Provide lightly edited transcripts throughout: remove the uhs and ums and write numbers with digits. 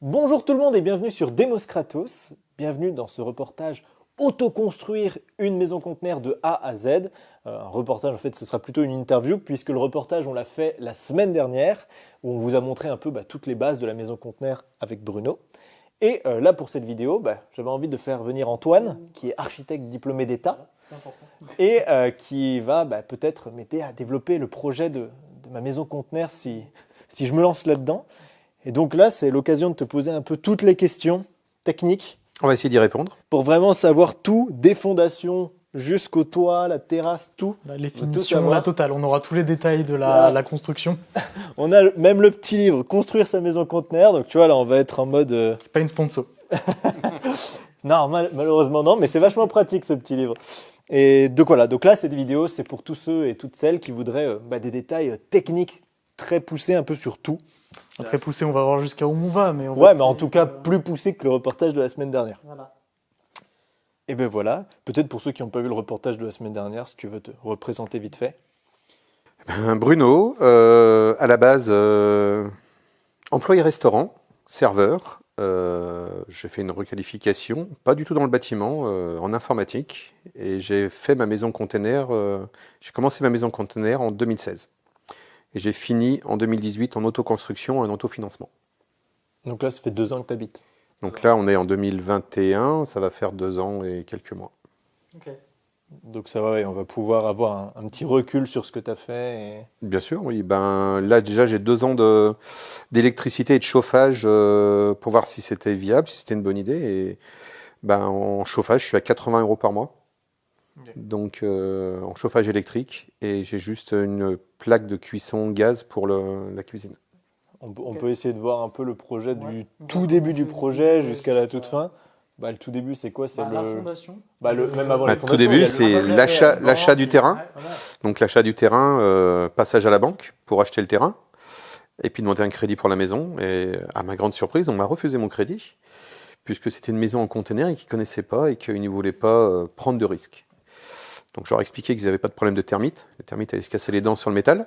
Bonjour tout le monde et bienvenue sur Demos Kratos. Bienvenue dans ce reportage Autoconstruire une maison conteneur de A à Z. Un reportage, en fait, ce sera plutôt une interview puisque le reportage, on l'a fait la semaine dernière où on vous a montré un peu toutes les bases de la maison conteneur avec Bruno. Et là, pour cette vidéo, j'avais envie de faire venir Antoine, qui est architecte diplômé d'État et qui va peut-être m'aider à développer le projet de ma maison conteneur si je me lance là-dedans. Et donc là, c'est l'occasion de te poser un peu toutes les questions techniques. On va essayer d'y répondre. Pour vraiment savoir tout, des fondations jusqu'au toit, la terrasse, tout. Les finitions, la totale. On aura tous les détails de la construction. On a même le petit livre, Construire sa maison conteneur. Donc tu vois, là, on va être en mode... C'est pas une sponsor. Non, malheureusement non, mais c'est vachement pratique ce petit livre. Et donc voilà, donc là, cette vidéo, c'est pour tous ceux et toutes celles qui voudraient des détails techniques très poussés un peu sur tout. Très poussé, on va voir jusqu'à où on va. Mais mais en tout cas, plus poussé que le reportage de la semaine dernière. Voilà. Et ben voilà, peut-être pour ceux qui n'ont pas vu le reportage de la semaine dernière, si tu veux te représenter vite fait. Bruno, à la base, employé restaurant, serveur. J'ai fait une requalification, pas du tout dans le bâtiment, en informatique. Et j'ai fait ma maison container, j'ai commencé ma maison container en 2016. Et j'ai fini en 2018 en autoconstruction et en autofinancement. Donc là, ça fait 2 ans que tu habites. Donc là, on est en 2021, ça va faire 2 ans et quelques mois. Okay. Donc ça va, on va pouvoir avoir un petit recul sur ce que tu as fait. Et... Bien sûr, oui. Là, déjà, j'ai 2 ans d'électricité et de chauffage pour voir si c'était viable, si c'était une bonne idée. Et en chauffage, je suis à 80 € par mois. Okay. Donc, en chauffage électrique. Et j'ai juste une plaque de cuisson gaz pour la cuisine. On peut essayer de voir un peu le projet du tout début du projet jusqu'à la toute fin. Le tout début, c'est quoi? C'est la fondation. Même avant la fondation. Tout début, c'est l'achat du terrain. Donc l'achat du terrain, passage à la banque pour acheter le terrain, et puis demander un crédit pour la maison. Et à ma grande surprise, on m'a refusé mon crédit, puisque c'était une maison en conteneur et qu'ils ne connaissaient pas et qu'ils ne voulaient pas prendre de risques. Donc je leur ai expliqué qu'ils n'avaient pas de problème de termites. Les termites allaient se casser les dents sur le métal,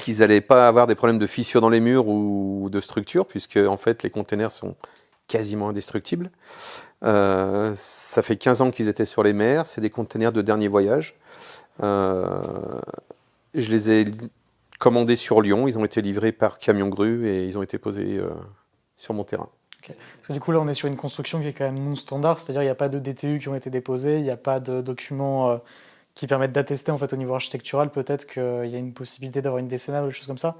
qu'ils n'allaient pas avoir des problèmes de fissures dans les murs ou de structures, puisque en fait les containers sont quasiment indestructibles. Ça fait 15 ans qu'ils étaient sur les mers, c'est des containers de dernier voyage. Je les ai commandés sur Lyon, ils ont été livrés par camion grue et ils ont été posés sur mon terrain. Okay. Parce que du coup là on est sur une construction qui est quand même non standard, c'est-à-dire il n'y a pas de DTU qui ont été déposés, il n'y a pas de documents qui permettent d'attester en fait au niveau architectural peut-être qu'il y a une possibilité d'avoir une décennale ou des choses comme ça.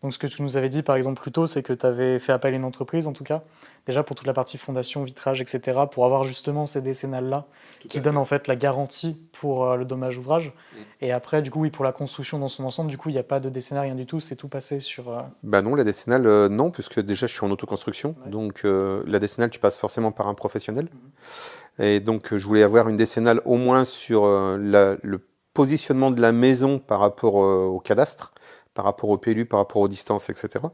Donc ce que tu nous avais dit par exemple plus tôt, c'est que tu avais fait appel à une entreprise en tout cas, déjà pour toute la partie fondation, vitrage, etc., pour avoir justement ces décennales-là qui donnent en fait la garantie pour le dommage ouvrage. Et après du coup oui, pour la construction dans son ensemble, du coup il n'y a pas de décennale, rien du tout, c'est tout passé sur... Non, la décennale non, puisque déjà je suis en autoconstruction, donc la décennale tu passes forcément par un professionnel. Et donc je voulais avoir une décennale au moins sur le positionnement de la maison par rapport au cadastre, par rapport au PLU, par rapport aux distances, etc.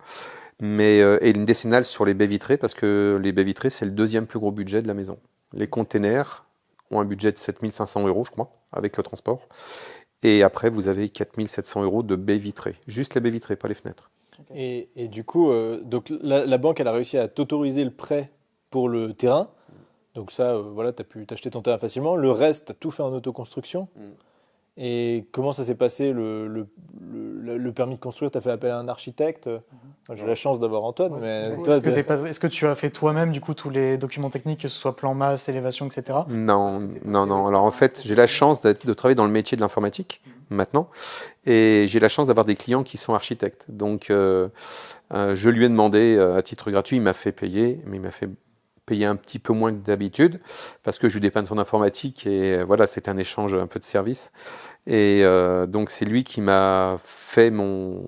Et une décennale sur les baies vitrées, parce que les baies vitrées, c'est le 2e plus gros budget de la maison. Les containers ont un budget de 7 500 €, je crois, avec le transport. Et après, vous avez 4 700 € de baies vitrées. Juste les baies vitrées, pas les fenêtres. Et du coup, donc la banque, elle a réussi à t'autoriser le prêt pour le terrain. Donc ça, tu as pu t'acheter ton terrain facilement. Le reste, tu as tout fait en autoconstruction. Et comment ça s'est passé le permis de construire? Tu as fait appel à un architecte? Moi, j'ai la chance d'avoir Antoine. Mais toi, est-ce que tu as fait toi-même du coup tous les documents techniques, que ce soit plan masse, élévation, etc. Non. Alors en fait, j'ai la chance de travailler dans le métier de l'informatique maintenant. Et j'ai la chance d'avoir des clients qui sont architectes. Donc je lui ai demandé à titre gratuit, il m'a fait payer, mais il m'a fait payer un petit peu moins que d'habitude parce que je lui dépanne son informatique et voilà, c'était un échange un peu de service. Et donc c'est lui qui m'a fait mon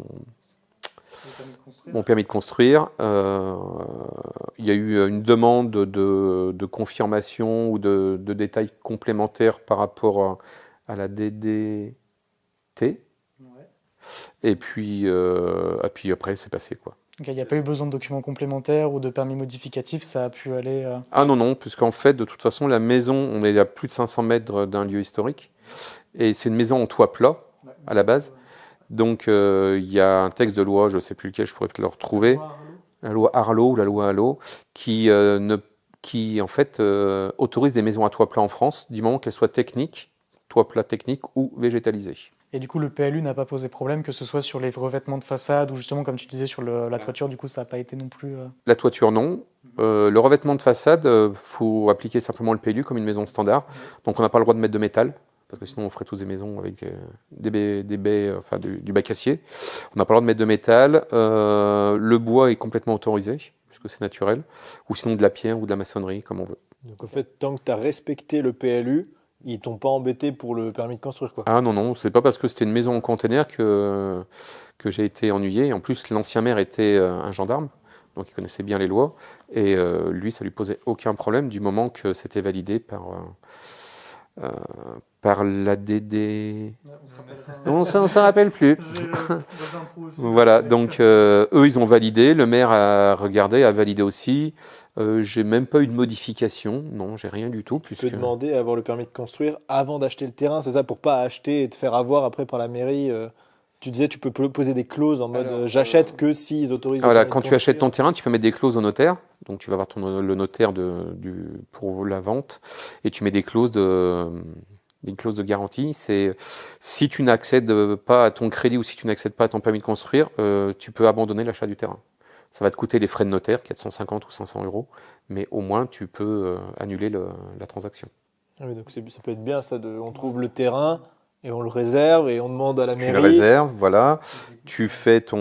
permis de construire. Il y a eu une demande de confirmation ou de détails complémentaires par rapport à la DDT. Et puis après, c'est passé, quoi. Il n'y a pas eu besoin de documents complémentaires ou de permis modificatifs, ça a pu aller... Ah non, puisqu'en fait, de toute façon, la maison, on est à plus de 500 mètres d'un lieu historique. Et c'est une maison en toit plat, à la base. Donc, il y a un texte de loi, je ne sais plus lequel, je pourrais peut-être le retrouver. la loi Arlot ou la loi Allo, qui en fait autorise des maisons à toit plat en France du moment qu'elles soient techniques, toit plat technique ou végétalisées. Et du coup, le PLU n'a pas posé problème, que ce soit sur les revêtements de façade ou justement, comme tu disais, sur la toiture, du coup, ça n'a pas été non plus... La toiture, non. Le revêtement de façade, faut appliquer simplement le PLU comme une maison standard. Donc on n'a pas le droit de mettre de métal, parce que sinon on ferait tous des maisons avec des baies, enfin du bac acier. On n'a pas le droit de mettre de métal. Le bois est complètement autorisé, puisque c'est naturel. Ou sinon de la pierre ou de la maçonnerie, comme on veut. Donc en fait, tant que tu as respecté le PLU, ils t'ont pas embêté pour le permis de construire, quoi. Ah non, c'est pas parce que c'était une maison en container que j'ai été ennuyé. En plus, l'ancien maire était un gendarme, donc il connaissait bien les lois. Et lui, ça lui posait aucun problème du moment que c'était validé par l'ADD. On ne s'en rappelle plus. Voilà, donc eux, ils ont validé. Le maire a regardé, a validé aussi. J'ai même pas eu de modification. Non, j'ai rien du tout. Tu peux demander à avoir le permis de construire avant d'acheter le terrain, c'est ça, pour pas acheter et te faire avoir après par la mairie. Tu disais, tu peux poser des clauses en mode j'achète que s'ils autorisent. Voilà, quand tu achètes ton terrain, tu peux mettre des clauses au notaire. Donc tu vas voir le notaire pour la vente et tu mets des clauses de garantie. C'est si tu n'accèdes pas à ton crédit ou si tu n'accèdes pas à ton permis de construire, tu peux abandonner l'achat du terrain. Ça va te coûter les frais de notaire, 450 ou 500 €, mais au moins tu peux annuler la transaction. Ah oui, donc ça peut être bien ça, on trouve le terrain et on le réserve et on demande à la mairie. Tu le réserves, voilà. Tu fais ta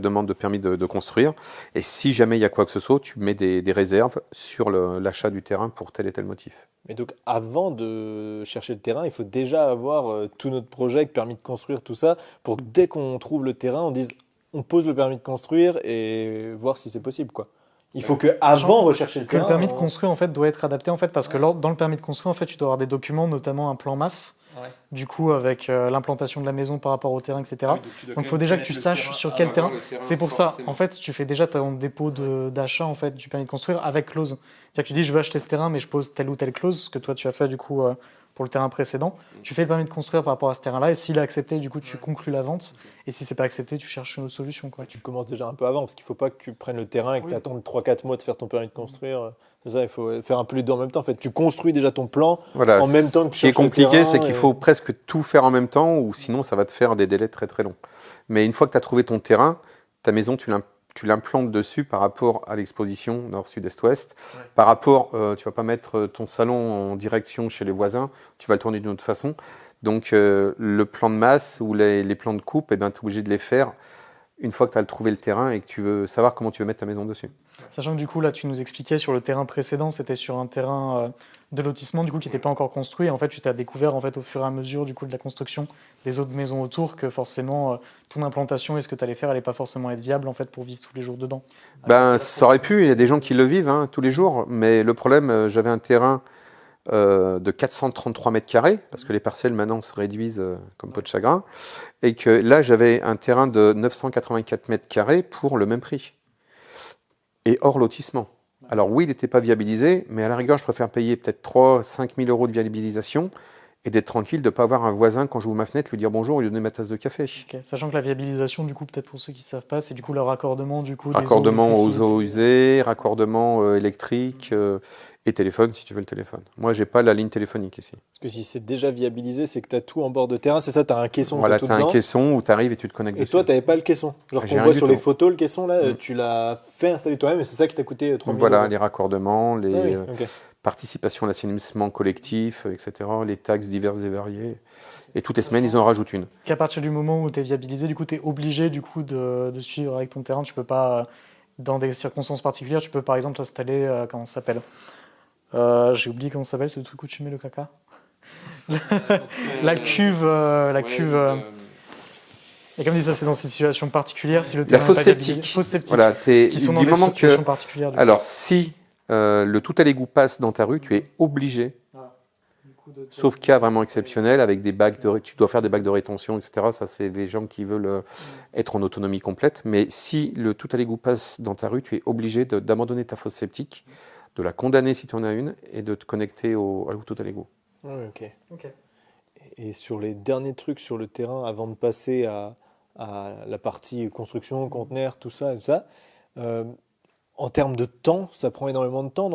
demande de permis de construire. Et si jamais il y a quoi que ce soit, tu mets des réserves sur l'achat du terrain pour tel et tel motif. Mais donc avant de chercher le terrain, il faut déjà avoir tout notre projet, permis de construire, tout ça, pour que dès qu'on trouve le terrain, on dise on pose le permis de construire et voir si c'est possible, quoi. Il faut que avant rechercher le terrain. Le permis de construire en fait doit être adapté en fait parce que dans le permis de construire en fait tu dois avoir des documents, notamment un plan masse. Ouais. Du coup avec l'implantation de la maison par rapport au terrain, etc. Oui, donc il faut déjà que tu saches sur quel terrain. C'est pour ça en fait tu fais déjà ton dépôt d'achat en fait du permis de construire avec clause. C'est-à-dire que tu dis je veux acheter ce terrain mais je pose telle ou telle clause, ce que toi tu as fait du coup pour le terrain précédent. Tu fais le permis de construire par rapport à ce terrain-là et s'il est accepté du coup tu conclus la vente. Et si c'est pas accepté, tu cherches une autre solution, quoi. Tu commences déjà un peu avant, parce qu'il ne faut pas que tu prennes le terrain et que tu attendes 3-4 mois de faire ton permis de construire. C'est ça, il faut faire un peu les deux en même temps. En fait, tu construis déjà ton plan en même temps que tu cherches le terrain. Ce qui est compliqué, c'est qu'il faut presque tout faire en même temps, ou sinon ça va te faire des délais très très longs. Mais une fois que tu as trouvé ton terrain, ta maison, tu l'implantes dessus par rapport à l'exposition nord, sud, est, ouest. Ouais. Par rapport, tu vas pas mettre ton salon en direction chez les voisins, tu vas le tourner d'une autre façon. Donc le plan de masse ou les plans de coupe, eh ben, tu es obligé de les faire une fois que tu as trouvé le terrain et que tu veux savoir comment tu veux mettre ta maison dessus. Sachant que du coup, là, tu nous expliquais sur le terrain précédent, c'était sur un terrain de lotissement du coup, qui n'était pas encore construit. Et en fait, tu t'as découvert en fait, au fur et à mesure du coup, de la construction des autres maisons autour que forcément, ton implantation et ce que tu allais faire n'allait pas forcément être viable en fait, pour vivre tous les jours dedans. Ben, ça aurait pu, il y a des gens qui le vivent hein, tous les jours. Mais le problème, j'avais un terrain de 433 mètres carrés, parce que les parcelles maintenant se réduisent comme peau de chagrin, et que là j'avais un terrain de 984 mètres carrés pour le même prix, et hors lotissement. Alors oui, il n'était pas viabilisé, mais à la rigueur je préfère payer peut-être 3-5 000 € de viabilisation, et d'être tranquille, de ne pas avoir un voisin quand j'ouvre ma fenêtre, lui dire bonjour, lui donner ma tasse de café. Okay. Sachant que la viabilisation, du coup, peut-être pour ceux qui ne savent pas, c'est du coup le raccordement du coup, raccordement aux eaux usées, raccordement électrique et téléphone si tu veux le téléphone. Moi, j'ai pas la ligne téléphonique ici. Parce que si c'est déjà viabilisé, c'est que tu as tout en bord de terrain, c'est ça, tu as un caisson. Voilà, tu as un caisson où tu arrives et tu te connectes dessus. Et toi, tu n'avais pas le caisson. Genre qu'on voit sur les photos, le caisson, là, tu l'as fait installer toi-même et c'est ça qui t'a coûté 3 000 €. Voilà, les raccordements, les participations à l'assainissement collectif, etc., les taxes diverses et variées. Et toutes les semaines, ils en rajoutent une. Qu'à partir du moment où tu es viabilisé, du coup, tu es obligé du coup, de suivre avec ton terrain. Tu peux pas, dans des circonstances particulières, tu peux par exemple installer, comment ça s'appelle j'ai oublié comment ça s'appelle, ce truc où tu mets le caca. La cuve. Et comme dit ça, c'est dans ces situations particulières. Si le la fosse septique. Voilà, qui sont dans des situations particulières. Alors, si le tout à l'égout passe dans ta rue, tu es obligé, sauf cas vraiment exceptionnel, avec des bacs tu dois faire des bacs de rétention, etc. Ça, c'est les gens qui veulent être en autonomie complète. Mais si le tout à l'égout passe dans ta rue, tu es obligé d'abandonner ta fosse septique, de la condamner si tu en as une, et de te connecter au tout à l'égout. Oui, ok. Et sur les derniers trucs sur le terrain, avant de passer à à la partie construction, conteneur, tout ça. En termes de temps, ça prend énormément de temps,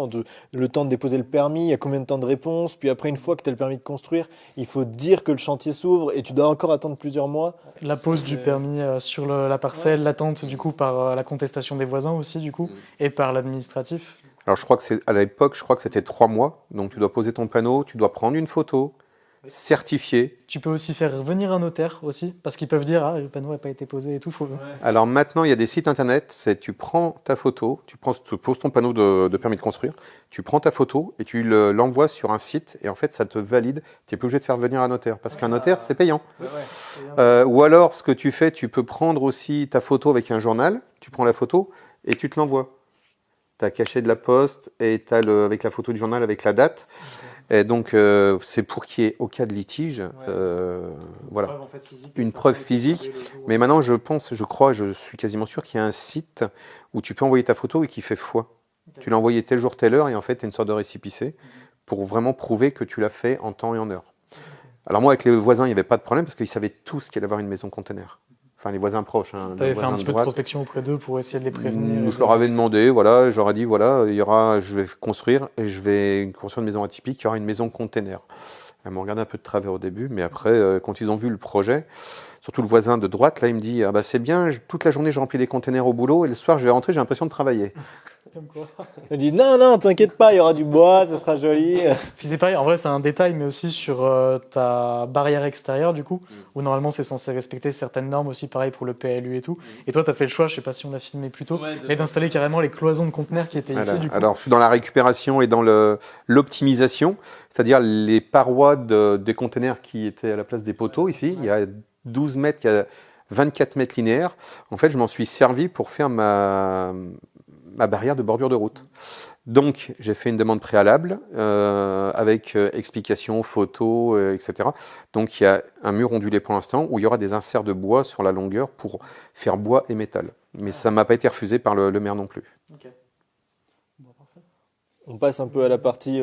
le temps de déposer le permis, il y a combien de temps de réponse, puis après une fois que tu as le permis de construire, il faut dire que le chantier s'ouvre et tu dois encore attendre plusieurs mois. La pose du permis sur la parcelle, l'attente du coup par la contestation des voisins aussi du coup, et par l'administratif. Alors je crois que à l'époque, je crois que c'était 3 mois, donc tu dois poser ton panneau, tu dois prendre une photo, certifier. Tu peux aussi faire venir un notaire aussi, parce qu'ils peuvent dire le panneau n'a pas été posé et tout. Alors maintenant, il y a des sites internet, tu prends ta photo, tu poses ton panneau de permis de construire, tu prends ta photo et tu l'envoies sur un site et en fait ça te valide, tu n'es plus obligé de faire venir un notaire, parce qu'un notaire c'est payant. Ou alors ce que tu fais, tu peux prendre aussi ta photo avec un journal, tu prends la photo et tu te l'envoies. Tu as cachet de la poste et tu as avec la photo du journal avec la date. Et donc, c'est pour qu'il y ait, au cas de litige, voilà, une preuve physique. Mais maintenant, je suis quasiment sûr qu'il y a un site où tu peux envoyer ta photo et qui fait foi. Okay. Tu l'as envoyé tel jour, telle heure, et en fait, tu as une sorte de récépissé pour vraiment prouver que tu l'as fait en temps et en heure. Alors moi, avec les voisins, il n'y avait pas de problème parce qu'ils savaient tous qu'il allait avoir une maison container. Enfin, les voisins proches. Hein, tu avais fait un petit peu de prospection auprès d'eux pour essayer de les prévenir. Je leur avais demandé, voilà, je leur ai dit, voilà, je vais construire et je vais construire une maison atypique, il y aura une maison container. Elles m'ont regardé un peu de travers au début, mais après, quand ils ont vu le projet, surtout le voisin de droite, là, il me dit, ah bah c'est bien, toute la journée, je remplis les containers au boulot et le soir, je vais rentrer, j'ai l'impression de travailler. Comme quoi. Elle dit non, t'inquiète pas, il y aura du bois, ça sera joli. Puis c'est pareil, en vrai c'est un détail, mais aussi sur ta barrière extérieure du coup, où normalement c'est censé respecter certaines normes aussi, pareil pour le PLU et tout. Et toi tu as fait le choix, je sais pas si on l'a filmé plus tôt, mais d'installer carrément les cloisons de conteneurs qui étaient ici du coup. Alors je suis dans la récupération et dans l'optimisation, c'est-à-dire les parois des conteneurs qui étaient à la place des poteaux ici, il y a 12 mètres, il y a 24 mètres linéaires. En fait je m'en suis servi pour faire ma barrière de bordure de route. Donc, j'ai fait une demande préalable avec explication, photo, etc. Donc, il y a un mur ondulé pour l'instant où il y aura des inserts de bois sur la longueur pour faire bois et métal. Mais ça ne m'a pas été refusé par le maire non plus. Okay. On passe un peu à la partie,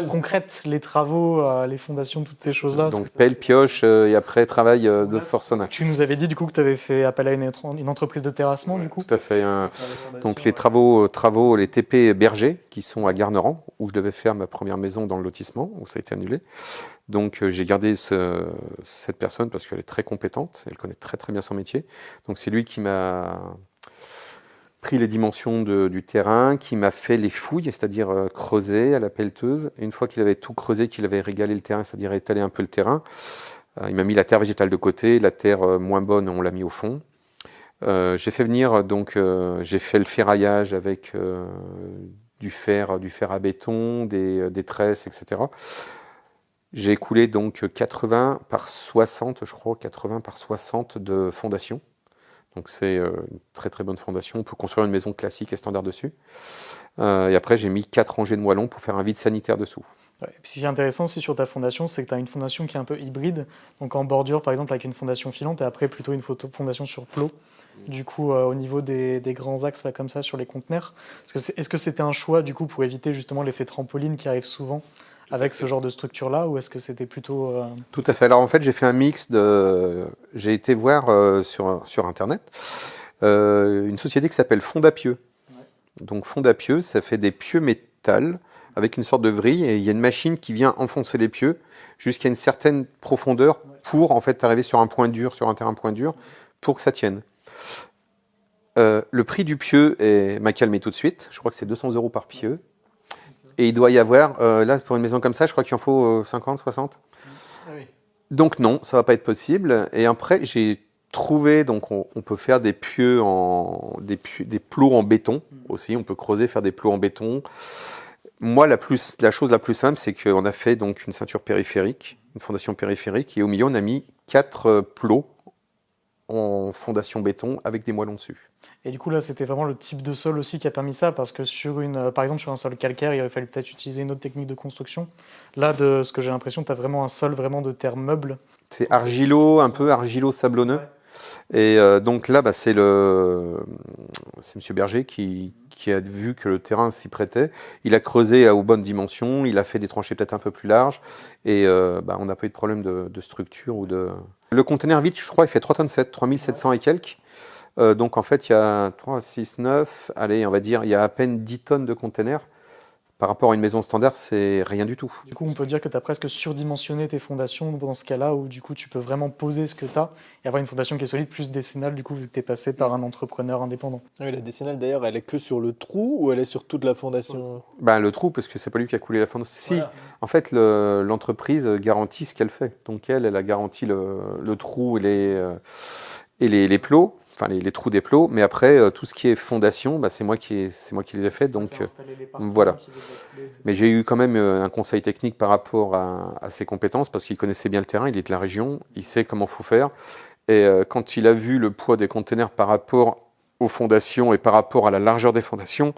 concrète, les travaux, les fondations, toutes ces choses-là. Donc pelle, pioche et après travail de forçonnage. Tu nous avais dit du coup que tu avais fait appel à une entreprise de terrassement du coup. Tout à fait. Donc les travaux, les TP Berger qui sont à Garnerand où je devais faire ma première maison dans le lotissement où ça a été annulé. Donc j'ai gardé cette personne parce qu'elle est très compétente, elle connaît très très bien son métier. Donc c'est lui qui m'a pris les dimensions du terrain, qui m'a fait les fouilles, c'est-à-dire creuser à la pelleteuse. Et une fois qu'il avait tout creusé, qu'il avait régalé le terrain, c'est-à-dire étalé un peu le terrain, il m'a mis la terre végétale de côté, la terre moins bonne, on l'a mis au fond. J'ai fait venir, donc j'ai fait le ferraillage avec du fer à béton, des tresses, etc. J'ai écoulé donc 80 par 60, je crois, 80 par 60 de fondation. Donc c'est une très très bonne fondation. On peut construire une maison classique et standard dessus. Et après, j'ai mis 4 rangées de moellons pour faire un vide sanitaire dessous. Ouais, et puis ce qui est intéressant aussi sur ta fondation, c'est que tu as une fondation qui est un peu hybride. Donc en bordure, par exemple, avec une fondation filante, et après plutôt une fondation sur plot. Du coup, au niveau des grands axes là, comme ça sur les conteneurs. Est-ce que c'était un choix du coup pour éviter justement l'effet trampoline qui arrive souvent avec ce genre de structure-là, ou est-ce que c'était plutôt... Tout à fait. Alors en fait, j'ai fait un mix de... J'ai été voir sur Internet une société qui s'appelle Fondapieux. Ouais. Donc Fondapieux, ça fait des pieux métal avec une sorte de vrille, et il y a une machine qui vient enfoncer les pieux jusqu'à une certaine profondeur pour en fait arriver sur un point dur, sur un terrain point dur, pour que ça tienne. Le prix du pieu m'a calmé tout de suite. Je crois que c'est 200 € par pieu. Et il doit y avoir, là, pour une maison comme ça, je crois qu'il en faut 50, 60. Ah oui. Donc non, ça ne va pas être possible. Et après, j'ai trouvé, donc on peut faire des pieux, des plots en béton aussi. On peut creuser, faire des plots en béton. Moi, la chose la plus simple, c'est qu'on a fait donc une ceinture périphérique, une fondation périphérique. Et au milieu, on a mis 4 plots en fondation béton avec des moellons dessus. Et du coup, là, c'était vraiment le type de sol aussi qui a permis ça, parce que par exemple, sur un sol calcaire, il aurait fallu peut-être utiliser une autre technique de construction. Là, de ce que j'ai l'impression, tu as vraiment un sol vraiment de terre meuble. C'est un peu argilo-sablonneux. Ouais. Et donc là, c'est M. Berger qui a vu que le terrain s'y prêtait. Il a creusé aux bonnes dimensions, il a fait des tranchées peut-être un peu plus larges, et on n'a pas eu de problème de structure ou de Le conteneur vide, je crois, il fait 3 tonnes 7, 3700 et quelques. Donc en fait, il y a 3, 6, 9, allez, on va dire, il y a à peine 10 tonnes de conteneurs. Par rapport à une maison standard, c'est rien du tout. Du coup, on peut dire que tu as presque surdimensionné tes fondations dans ce cas-là, où du coup, tu peux vraiment poser ce que tu as et avoir une fondation qui est solide, plus décennale, du coup, vu que tu es passé par un entrepreneur indépendant. Oui, la décennale d'ailleurs, elle est que sur le trou ou elle est sur toute la fondation? Ben, le trou, parce que c'est pas lui qui a coulé la fondation. Si, Voilà. en fait, l'entreprise garantit ce qu'elle fait. Donc elle a garanti le trou et les plots, enfin les trous des plots. Mais après, tout ce qui est fondation, c'est moi qui les ai fait. Donc voilà. Mais j'ai eu quand même un conseil technique par rapport à ses compétences, parce qu'il connaissait bien le terrain, il est de la région, il sait comment il faut faire. Et quand il a vu le poids des containers par rapport aux fondations et par rapport à la largeur des fondations,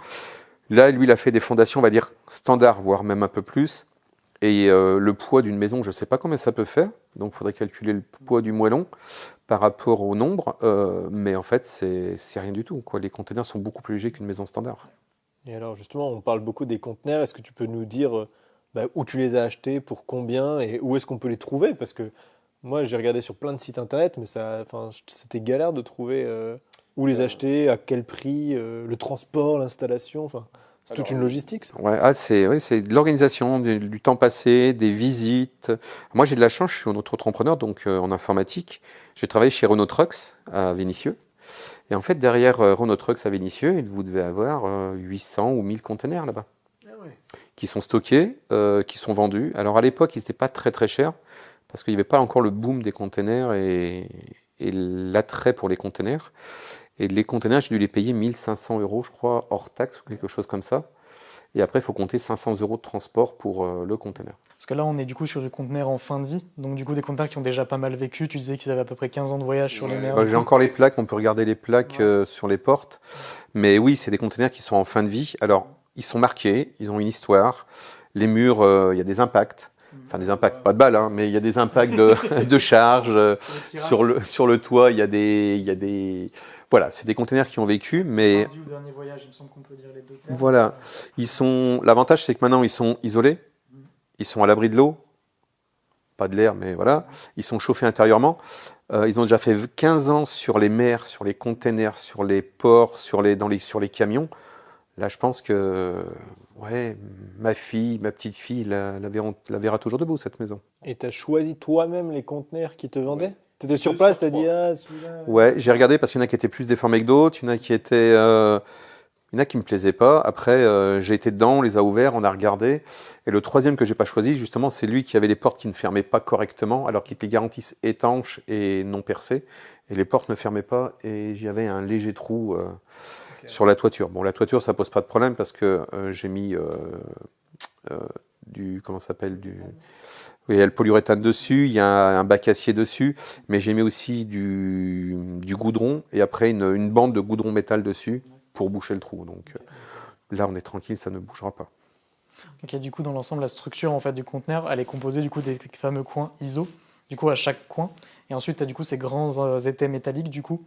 là, lui, il a fait des fondations, on va dire, standards, voire même un peu plus. Et le poids d'une maison, je ne sais pas combien ça peut faire. Donc, il faudrait calculer le poids du moellon par rapport au nombre. Mais en fait, c'est rien du tout, quoi. Les containers sont beaucoup plus légers qu'une maison standard. Et alors justement, on parle beaucoup des conteneurs. Est-ce que tu peux nous dire où tu les as achetés, pour combien et où est-ce qu'on peut les trouver? Parce que moi, j'ai regardé sur plein de sites internet, mais enfin, c'était galère de trouver où les acheter, à quel prix, le transport, l'installation. Enfin, c'est toute une logistique, ça. Ouais, c'est de l'organisation, du temps passé, des visites. Moi, j'ai de la chance, je suis un auto-entrepreneur, donc en informatique. J'ai travaillé chez Renault Trucks à Vénissieux. Et en fait, derrière Renault Trucks à Vénissieux, vous devez avoir 800 ou 1000 conteneurs là-bas, qui sont stockés, qui sont vendus. Alors à l'époque, ils n'étaient pas très très chers, parce qu'il n'y avait pas encore le boom des conteneurs et l'attrait pour les conteneurs. Et les conteneurs, j'ai dû les payer 1500 euros, je crois, hors taxe ou quelque chose comme ça. Et après, il faut compter 500 euros de transport pour le conteneur. Parce que là, on est du coup sur du conteneur en fin de vie, donc du coup des conteneurs qui ont déjà pas mal vécu. Tu disais qu'ils avaient à peu près 15 ans de voyage sur les mers. J'ai encore les plaques, on peut regarder les plaques sur les portes. Mais oui, c'est des conteneurs qui sont en fin de vie. Alors, ils sont marqués, ils ont une histoire. Les murs, il y a des impacts. Enfin, des impacts, pas de balles, hein, mais il y a des impacts de charge. Sur le toit, il y a des... Voilà, c'est des conteneurs qui ont vécu, mais... Au dernier voyage, il me semble qu'on peut dire les deux termes. Voilà. L'avantage, c'est que maintenant, ils sont isolés. Ils sont à l'abri de l'eau. Pas de l'air, mais voilà. Ils sont chauffés intérieurement. Ils ont déjà fait 15 ans sur les mers, sur les containers, sur les ports, sur les camions. Là, je pense que ouais, ma petite fille, la verra toujours debout, cette maison. Et tu as choisi toi-même les conteneurs qui te vendaient? Tu étais sur place, tu as dit, ah, celui-là. Ouais, j'ai regardé parce qu'il y en a qui étaient plus déformés que d'autres. Il y en a qui étaient... il y en a qui me plaisaient pas. Après, j'ai été dedans, on les a ouverts, on a regardé. Et le troisième que j'ai pas choisi, justement, c'est lui qui avait les portes qui ne fermaient pas correctement, alors qu'ils les garantissent étanches et non percées. Et les portes ne fermaient pas et j'y avais un léger trou sur la toiture. Bon, la toiture, ça pose pas de problème parce que j'ai mis comment ça s'appelle, oui, il y a le polyuréthane dessus, il y a un bac acier dessus, mais j'ai mis aussi du goudron et après une bande de goudron métal dessus pour boucher le trou. Donc là, on est tranquille, ça ne bougera pas. Ok, du coup, dans l'ensemble, la structure en fait du conteneur, elle est composée du coup des fameux coins ISO, du coup à chaque coin. Et ensuite, tu as du coup ces grands étais métalliques du coup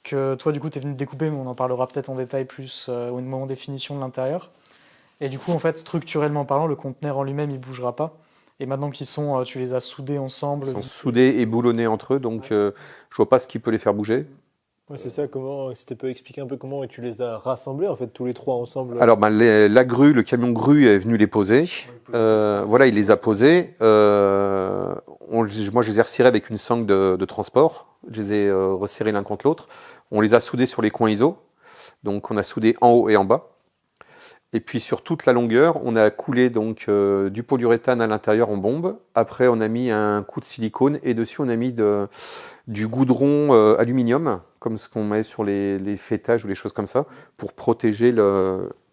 que toi du coup tu es venu découper, mais on en parlera peut-être en détail plus au moment des finitions de l'intérieur. Et du coup, en fait, structurellement parlant, le conteneur en lui-même, il bougera pas. Et maintenant qu'ils sont, tu les as soudés ensemble. Ils sont soudés et boulonnés entre eux, donc je vois pas ce qui peut les faire bouger. Ouais, c'est ça, si tu peux expliquer un peu comment tu les as rassemblés, en fait, tous les trois ensemble. Alors, la grue, le camion grue est venu les poser. Voilà, il les a posés. Moi, je les ai resserrés avec une sangle de transport. Je les ai resserrés l'un contre l'autre. On les a soudés sur les coins ISO. Donc, on a soudé en haut et en bas. Et puis, sur toute la longueur, on a coulé donc du polyuréthane à l'intérieur en bombe. Après, on a mis un coup de silicone et dessus, on a mis du goudron aluminium, comme ce qu'on met sur les fêtages ou les choses comme ça, pour protéger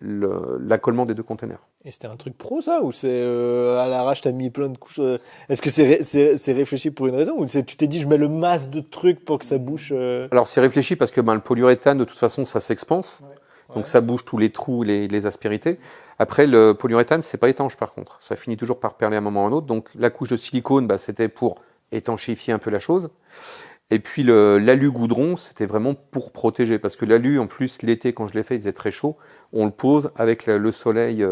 l'accollement des deux conteneurs. Et c'était un truc pro, ça? Ou c'est à l'arrache, t'as mis plein de couches? Est-ce que c'est réfléchi pour une raison? Ou tu t'es dit, je mets le masse de trucs pour que ça bouge Alors, c'est réfléchi parce que le polyuréthane, de toute façon, ça s'expanse. Ouais. Donc, ça bouge tous les trous, les aspérités. Après, le polyuréthane, c'est pas étanche, par contre. Ça finit toujours par perler à un moment ou à un autre. Donc, la couche de silicone, c'était pour étanchéifier un peu la chose. Et puis l'alu goudron, c'était vraiment pour protéger, parce que l'alu, en plus, l'été, quand je l'ai fait, il faisait très chaud. On le pose avec le soleil,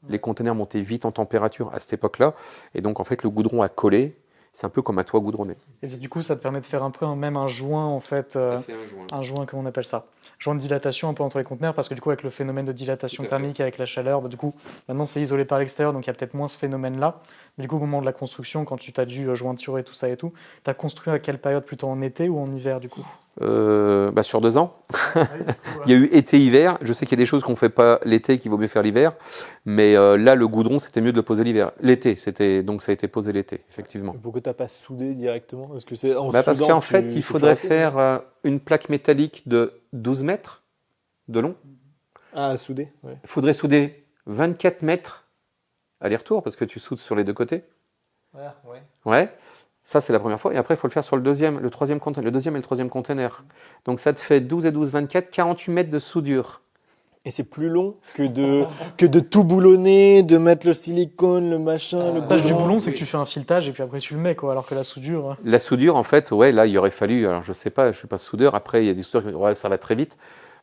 les conteneurs montaient vite en température à cette époque-là, et donc en fait le goudron a collé, C'est un peu comme un toit goudronné. Et du coup, ça te permet de faire un peu même un joint, en fait, Ça fait un joint. un joint, comment on appelle ça? Joint de dilatation un peu entre les conteneurs, parce que du coup, avec le phénomène de dilatation Tout à fait. thermique, avec la chaleur, du coup, maintenant c'est isolé par l'extérieur, donc il y a peut-être moins ce phénomène-là. Mais du coup, au moment de la construction, quand tu t'as dû jointurer tout ça et tout, tu as construit à quelle période? Plutôt en été ou en hiver, du coup? Sur 2 ans. Il y a eu été-hiver. Je sais qu'il y a des choses qu'on ne fait pas l'été qu'il vaut mieux faire l'hiver. Mais là, le goudron, c'était mieux de le poser l'hiver. L'été, donc ça a été posé l'été, effectivement. Pourquoi tu n'as pas soudé directement? Parce que c'est Parce qu'en fait, il faudrait faire une plaque métallique de 12 mètres de long. Ah, souder, ouais. Il faudrait souder 24 mètres aller-retour, parce que tu soudes sur les deux côtés. Ouais. Ça, c'est la première fois. Et après, il faut le faire sur le deuxième et le troisième container. Donc, ça te fait 12 et 12, 24, 48 mètres de soudure. Et c'est plus long que de tout boulonner, de mettre le silicone, le machin, le L'avantage du goudron. boulon, c'est que tu fais un filetage et puis après tu le mets, quoi. Alors que la soudure. La soudure, en fait, ouais, là, il aurait fallu. Alors, je sais pas, je suis pas soudeur. Après, il y a des soudeurs qui disent, ouais, ça va très vite.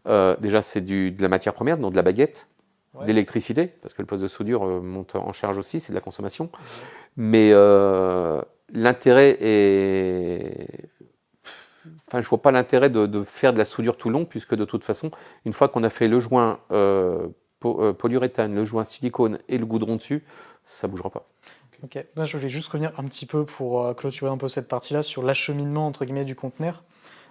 Déjà, c'est de la matière première, donc de la baguette, Ouais. d'électricité, parce que le poste de soudure monte en charge aussi, c'est de la consommation. Mais l'intérêt est. Enfin, je vois pas l'intérêt de faire de la soudure tout long, puisque de toute façon, une fois qu'on a fait le joint polyuréthane, le joint silicone et le goudron dessus, ça bougera pas. Ok, là je voulais juste revenir un petit peu pour clôturer un peu cette partie-là sur l'acheminement entre guillemets du conteneur.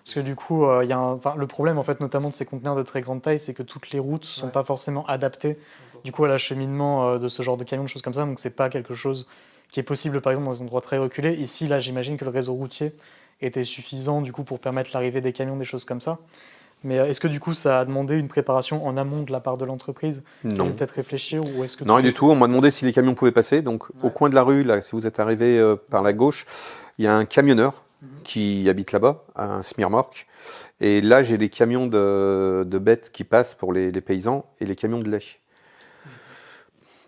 Parce que du coup, il y a le problème en fait, notamment de ces conteneurs de très grande taille, c'est que toutes les routes sont pas forcément adaptées du coup à l'acheminement de ce genre de camion, de choses comme ça. Donc c'est pas quelque chose qui est possible par exemple dans des endroits très reculés. Ici, là, j'imagine que le réseau routier était suffisant du coup pour permettre l'arrivée des camions, des choses comme ça. Mais est-ce que du coup ça a demandé une préparation en amont de la part de l'entreprise? Non. Peut-être réfléchir ou est-ce que Non, du tout. On m'a demandé si les camions pouvaient passer. Donc, au coin de la rue, là, si vous êtes arrivé par la gauche, il y a un camionneur qui habite là-bas, un smirmorque. Et là, j'ai des camions de bêtes qui passent pour les paysans et les camions de lait.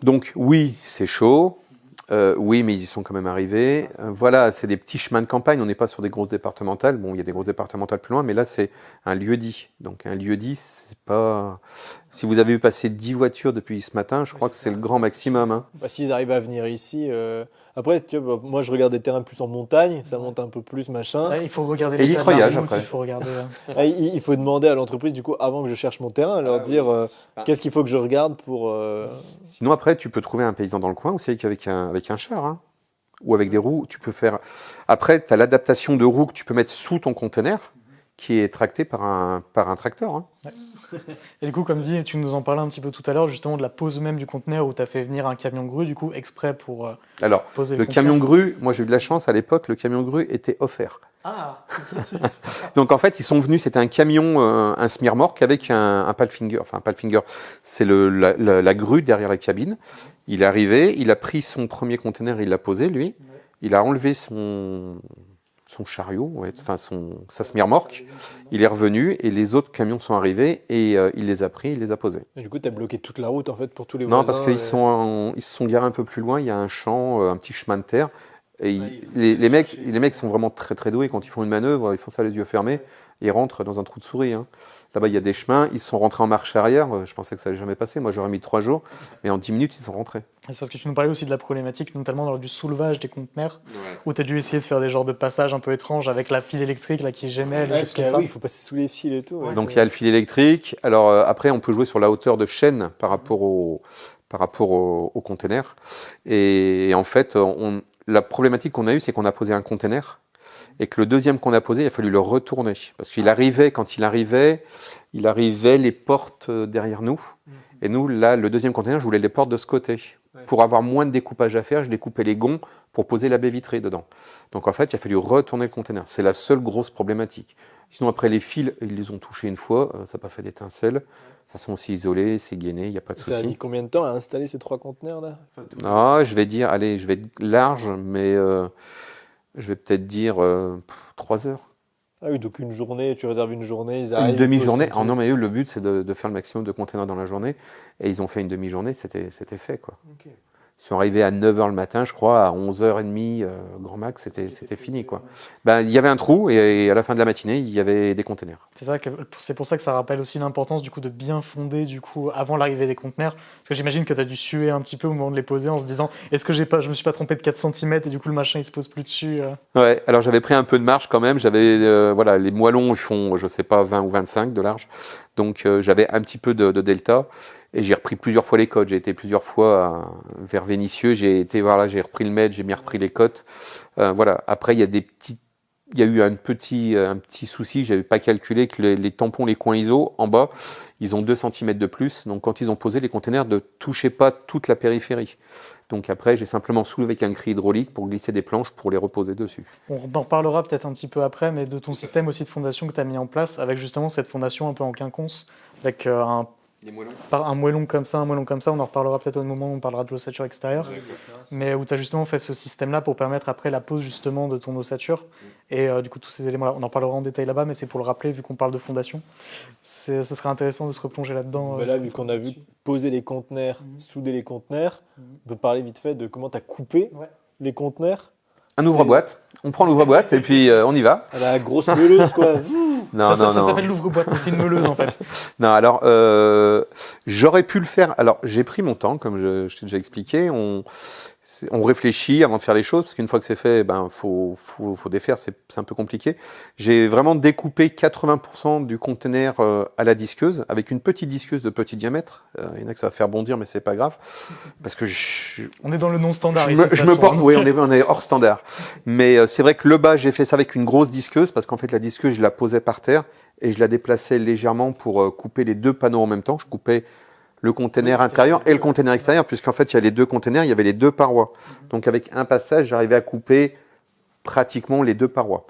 Donc, oui, c'est chaud. Oui, mais ils y sont quand même arrivés. Voilà, c'est des petits chemins de campagne. On n'est pas sur des grosses départementales. Bon, il y a des grosses départementales plus loin, mais là, c'est un lieu-dit. Donc, un lieu-dit, c'est pas. Si vous avez vu passer 10 voitures depuis ce matin, je crois que c'est le grand maximum. Hein. Bah, s'ils arrivent à venir ici. Après, tu vois, moi je regarde des terrains plus en montagne, ça monte un peu plus, machin. Ouais, il faut regarder Et l'état de la l'itreillage, route, après. il faut regarder. Il faut demander à l'entreprise, du coup, avant que je cherche mon terrain, leur dire qu'est-ce qu'il faut que je regarde pour. Sinon, après, tu peux trouver un paysan dans le coin aussi avec un char. Hein. Ou avec des roues. Tu peux faire. Après, tu as l'adaptation de roues que tu peux mettre sous ton conteneur, qui est tracté par un tracteur. Hein. Ouais. Et du coup, comme dit, tu nous en parlais un petit peu tout à l'heure, justement, de la pose même du conteneur où tu as fait venir un camion grue, du coup, exprès pour Alors, poser le camion grue, moi j'ai eu de la chance à l'époque, le camion grue était offert. Ah, c'est Donc en fait, ils sont venus, c'était un camion, un smirmorque avec un Palfinger. Enfin, un Palfinger, c'est la grue derrière la cabine. Il est arrivé, il a pris son premier conteneur, il l'a posé, lui. Il a enlevé son chariot, enfin sa smirmorque. Il est revenu et les autres camions sont arrivés et il les a pris, il les a posés. Et du coup, tu as bloqué toute la route en fait pour tous les Non, voisins. parce qu'ils ils se sont garés un peu plus loin, il y a un champ, un petit chemin de terre. Et les mecs sont vraiment très très doués quand ils font une manœuvre, ils font ça les yeux fermés, et ils rentrent dans un trou de souris. Hein. Là-bas, il y a des chemins, ils sont rentrés en marche arrière, je pensais que ça n'allait jamais passer, moi j'aurais mis 3 jours, mais en 10 minutes ils sont rentrés. C'est parce que tu nous parlais aussi de la problématique, notamment dans du soulevage des conteneurs, où tu as dû essayer de faire des genres de passages un peu étranges avec la file électrique là, qui gênait, des choses comme ça. Oui, il faut passer sous les fils et tout. Ouais, donc il y a le fil électrique, alors après on peut jouer sur la hauteur de chaîne par rapport au container, et en fait la problématique qu'on a eue, c'est qu'on a posé un container et que le deuxième qu'on a posé, il a fallu le retourner. Parce qu'il arrivait, quand il arrivait les portes derrière nous. Et nous, là, le deuxième container, je voulais les portes de ce côté. Pour avoir moins de découpage à faire, je découpais les gonds pour poser la baie vitrée dedans. Donc en fait, il a fallu retourner le container. C'est la seule grosse problématique. Sinon, après, les fils, ils les ont touchés une fois, ça n'a pas fait d'étincelles. De toute façon, c'est isolé, c'est gainé, il n'y a pas de souci. Ça a mis combien de temps à installer ces 3 conteneurs là? Ah, je vais dire, allez, je vais être large, mais je vais peut-être dire 3 heures. Ah oui, donc une journée, tu réserves une journée, ils arrivent. Une demi-journée. Oh non, mais eux, le but, c'est de faire le maximum de containers dans la journée. Et ils ont fait une demi-journée, c'était fait, quoi. Okay. Ils sont arrivés à 9h le matin, je crois, à 11h30, grand max, c'était fini, quoi. Ben, il y avait un trou et à la fin de la matinée, il y avait des containers. C'est pour ça que ça rappelle aussi l'importance du coup de bien fonder du coup avant l'arrivée des conteneurs. Parce que j'imagine que tu as dû suer un petit peu au moment de les poser en se disant est-ce que je me suis pas trompé de 4 cm et du coup le machin il se pose plus dessus. Ouais, alors j'avais pris un peu de marge quand même. J'avais, voilà, les moellons ils font, je sais pas, 20 ou 25 de large. Donc j'avais un petit peu de delta. Et j'ai repris plusieurs fois les côtes. J'ai été plusieurs fois vers Vénissieux. J'ai repris le mètre, j'ai bien repris les côtes. Voilà. Après, il y a eu un petit souci. J'avais pas calculé que les tampons, les coins ISO en bas, ils ont 2 cm de plus. Donc, quand ils ont posé les containers, ne touchaient pas toute la périphérie. Donc après, j'ai simplement soulevé avec un grille hydraulique pour glisser des planches pour les reposer dessus. On en reparlera peut-être un petit peu après, mais de ton système aussi de fondation que tu as mis en place avec justement cette fondation un peu en quinconce, avec un moellon comme ça, on en reparlera peut-être au moment où on parlera de l'ossature extérieure, mais où tu as justement fait ce système-là pour permettre après la pose justement de ton ossature, et du coup tous ces éléments-là, on en parlera en détail là-bas, mais c'est pour le rappeler vu qu'on parle de fondation, ce serait intéressant de se replonger là-dedans. Là, vu qu'on a vu poser les conteneurs, souder les conteneurs, on peut parler vite fait de comment tu as coupé les conteneurs. Un ouvre-boîte, on prend l'ouvre-boîte et puis on y va. La grosse meuleuse, quoi. Ça s'appelle l'ouvre-boîte, mais c'est une meuleuse en fait. Non, alors j'aurais pu le faire. Alors j'ai pris mon temps, comme je t'ai déjà expliqué. On réfléchit avant de faire les choses, parce qu'une fois que c'est fait, ben faut défaire, c'est un peu compliqué. J'ai vraiment découpé 80% du conteneur à la disqueuse, avec une petite disqueuse de petit diamètre. Il y en a que ça va faire bondir, mais c'est pas grave, parce que on est dans le non standard. Je me porte, oui, on est hors standard. Mais c'est vrai que le bas, j'ai fait ça avec une grosse disqueuse, parce qu'en fait la disqueuse, je la posais par terre et je la déplaçais légèrement pour couper les 2 panneaux en même temps. Je coupais le conteneur intérieur et le conteneur extérieur, puisqu'en fait, il y a les 2 conteneurs, il y avait les 2 parois. Donc, avec un passage, j'arrivais à couper pratiquement les 2 parois.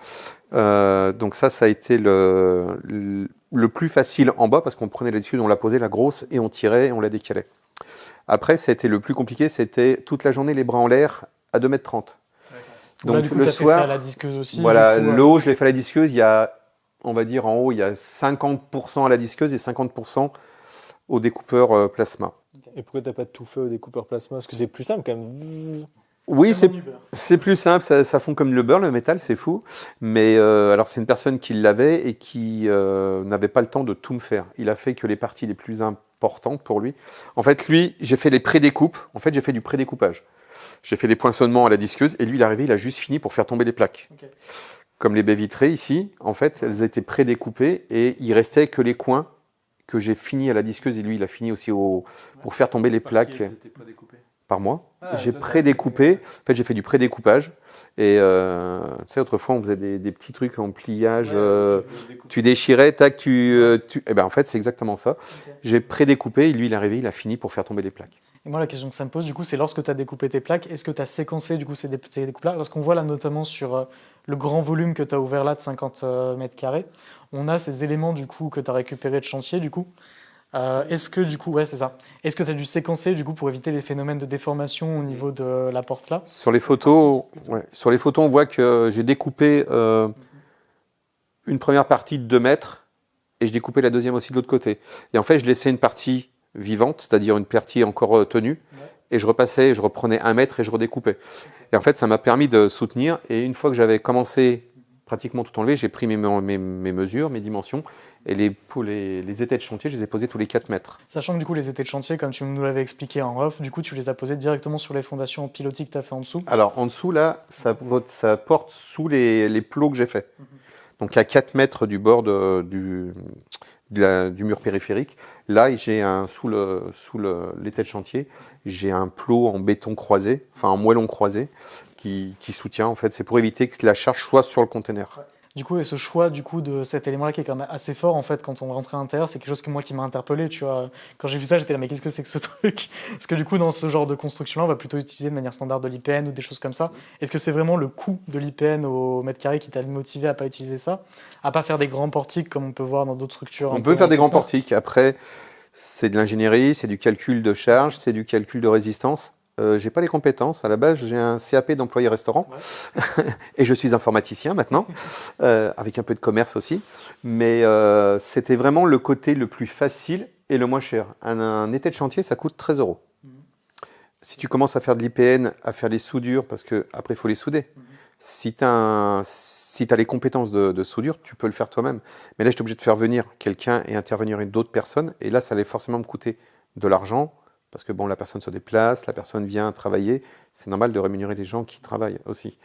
Donc ça a été le plus facile en bas, parce qu'on prenait la disqueuse, on la posait, la grosse, et on tirait et on la décalait. Après, ça a été le plus compliqué, c'était toute la journée les bras en l'air à 2,30 m. Donc là, du coup, le soir, fait ça à la disqueuse aussi. Voilà, le haut, je l'ai fait à la disqueuse. Il y a, on va dire, en haut, il y a 50% à la disqueuse et 50% au découpeur plasma. Et pourquoi tu n'as pas tout fait au découpeur plasma? Parce que c'est plus simple quand même. Oui, c'est plus simple, ça fond comme le beurre, le métal, c'est fou. Mais alors, c'est une personne qui l'avait et qui n'avait pas le temps de tout me faire. Il a fait que les parties les plus importantes pour lui. En fait, lui, j'ai fait les pré-découpes. En fait, j'ai fait du pré-découpage. J'ai fait des poinçonnements à la disqueuse et lui, il est arrivé, il a juste fini pour faire tomber les plaques. Okay. Comme les baies vitrées ici, en fait, elles étaient pré-découpées et il restait que les coins que j'ai fini à la disqueuse et lui, il a fini aussi pour faire tomber les plaques. Par moi. J'ai pré-découpé. En fait, j'ai fait du pré-découpage. Et tu sais, autrefois, on faisait des petits trucs en pliage. Tu déchirais, tac, et ben en fait, c'est exactement ça. Okay. J'ai pré-découpé et lui, il est arrivé, il a fini pour faire tomber les plaques. Et moi, la question que ça me pose, du coup, c'est lorsque tu as découpé tes plaques, est-ce que tu as séquencé du coup ces découpes-là? Parce qu'on voit là notamment sur le grand volume que tu as ouvert là de 50 mètres carrés, on a ces éléments du coup que tu as récupérés de chantier du coup. Est-ce que du coup, c'est ça. Est-ce que tu as dû séquencer du coup pour éviter les phénomènes de déformation au niveau de la porte là? Sur les photos, on voit que j'ai découpé une première partie de 2 mètres et je découpais la deuxième aussi de l'autre côté. Et en fait, je laissais une partie vivante, c'est-à-dire une partie encore tenue, et je repassais, je reprenais 1 mètre et je redécoupais. Et en fait, ça m'a permis de soutenir. Et une fois que j'avais commencé pratiquement tout enlevé, j'ai pris mes mesures, mes dimensions, et les étais de chantier, je les ai posés tous les 4 mètres. Sachant que du coup, les étais de chantier, comme tu nous l'avais expliqué en off, du coup, tu les as posés directement sur les fondations en pilotis que tu as fait en dessous? Alors, en dessous, là, ça porte sous les plots que j'ai faits. Donc, à 4 mètres du bord du mur périphérique. Là, j'ai sous l'étai de chantier, j'ai un plot en béton croisé, enfin en moellon croisé, qui soutient. En fait, c'est pour éviter que la charge soit sur le conteneur. Du coup, et ce choix du coup de cet élément-là qui est quand même assez fort en fait quand on rentrait à l'intérieur, c'est quelque chose qui m'a interpellé. Tu vois, quand j'ai vu ça, j'étais là mais qu'est-ce que c'est que ce truc? Parce que du coup, dans ce genre de construction-là, on va plutôt utiliser de manière standard de l'IPN ou des choses comme ça. Est-ce que c'est vraiment le coût de l'IPN au mètre carré qui t'a motivé à pas utiliser ça, à pas faire des grands portiques comme on peut voir dans d'autres structures? On peut faire des grands portiques. Après, c'est de l'ingénierie, c'est du calcul de charge, c'est du calcul de résistance. J'ai pas les compétences. À la base, j'ai un CAP d'employé restaurant et je suis informaticien maintenant, avec un peu de commerce aussi. Mais c'était vraiment le côté le plus facile et le moins cher. Un étai de chantier, ça coûte 13 €. si tu commences à faire de l'IPN, à faire les soudures, parce que après il faut les souder. Si tu as les compétences de soudure, tu peux le faire toi-même. Mais là, j'étais obligé de faire venir quelqu'un et intervenir avec d'autres personnes. Et là, ça allait forcément me coûter de l'argent, parce que bon, la personne se déplace, la personne vient travailler. C'est normal de rémunérer les gens qui travaillent aussi.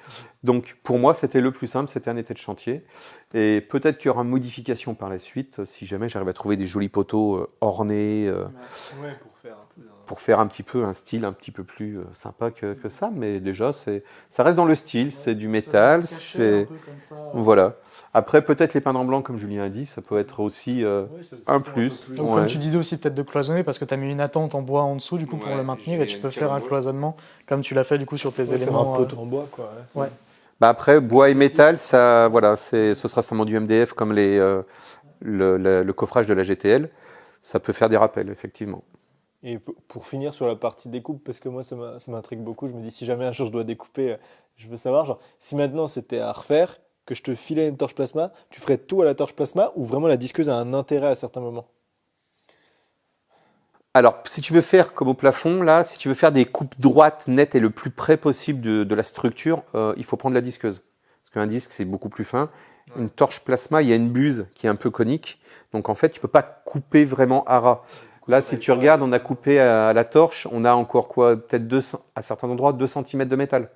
Donc, pour moi, c'était le plus simple, c'était un été de chantier. Et peut-être qu'il y aura une modification par la suite, si jamais j'arrive à trouver des jolis poteaux ornés, pour faire un petit peu un style un petit peu plus sympa que ça. Mais déjà, ça reste dans le style, c'est du métal, c'est... Voilà. Après, peut-être les peindre en blanc, comme Julien a dit, ça peut être aussi un plus. Donc, comme tu disais aussi, peut-être de cloisonner, parce que tu as mis une attente en bois en dessous, du coup, pour le maintenir, et tu peux faire un cloisonnement, comme tu l'as fait, du coup, sur tes éléments. Un poteau en bois, quoi. Ouais. Bah après, bois et métal, ça, voilà, ce sera seulement du MDF, comme le coffrage de la GTL. Ça peut faire des rappels, effectivement. Et pour finir sur la partie découpe, parce que moi ça m'intrigue beaucoup, je me dis si jamais un jour je dois découper, je veux savoir, genre, si maintenant c'était à refaire, que je te filais une torche plasma, tu ferais tout à la torche plasma ou vraiment la disqueuse a un intérêt à certains moments? Alors, si tu veux faire comme au plafond, là, si tu veux faire des coupes droites, nettes et le plus près possible de la structure, il faut prendre la disqueuse. Parce qu'un disque, c'est beaucoup plus fin. Ouais. Une torche plasma, il y a une buse qui est un peu conique. Donc, en fait, tu ne peux pas couper vraiment à ras. Là, si tu regardes, on a coupé à la torche, on a encore quoi, peut-être à certains endroits, 2 cm de métal.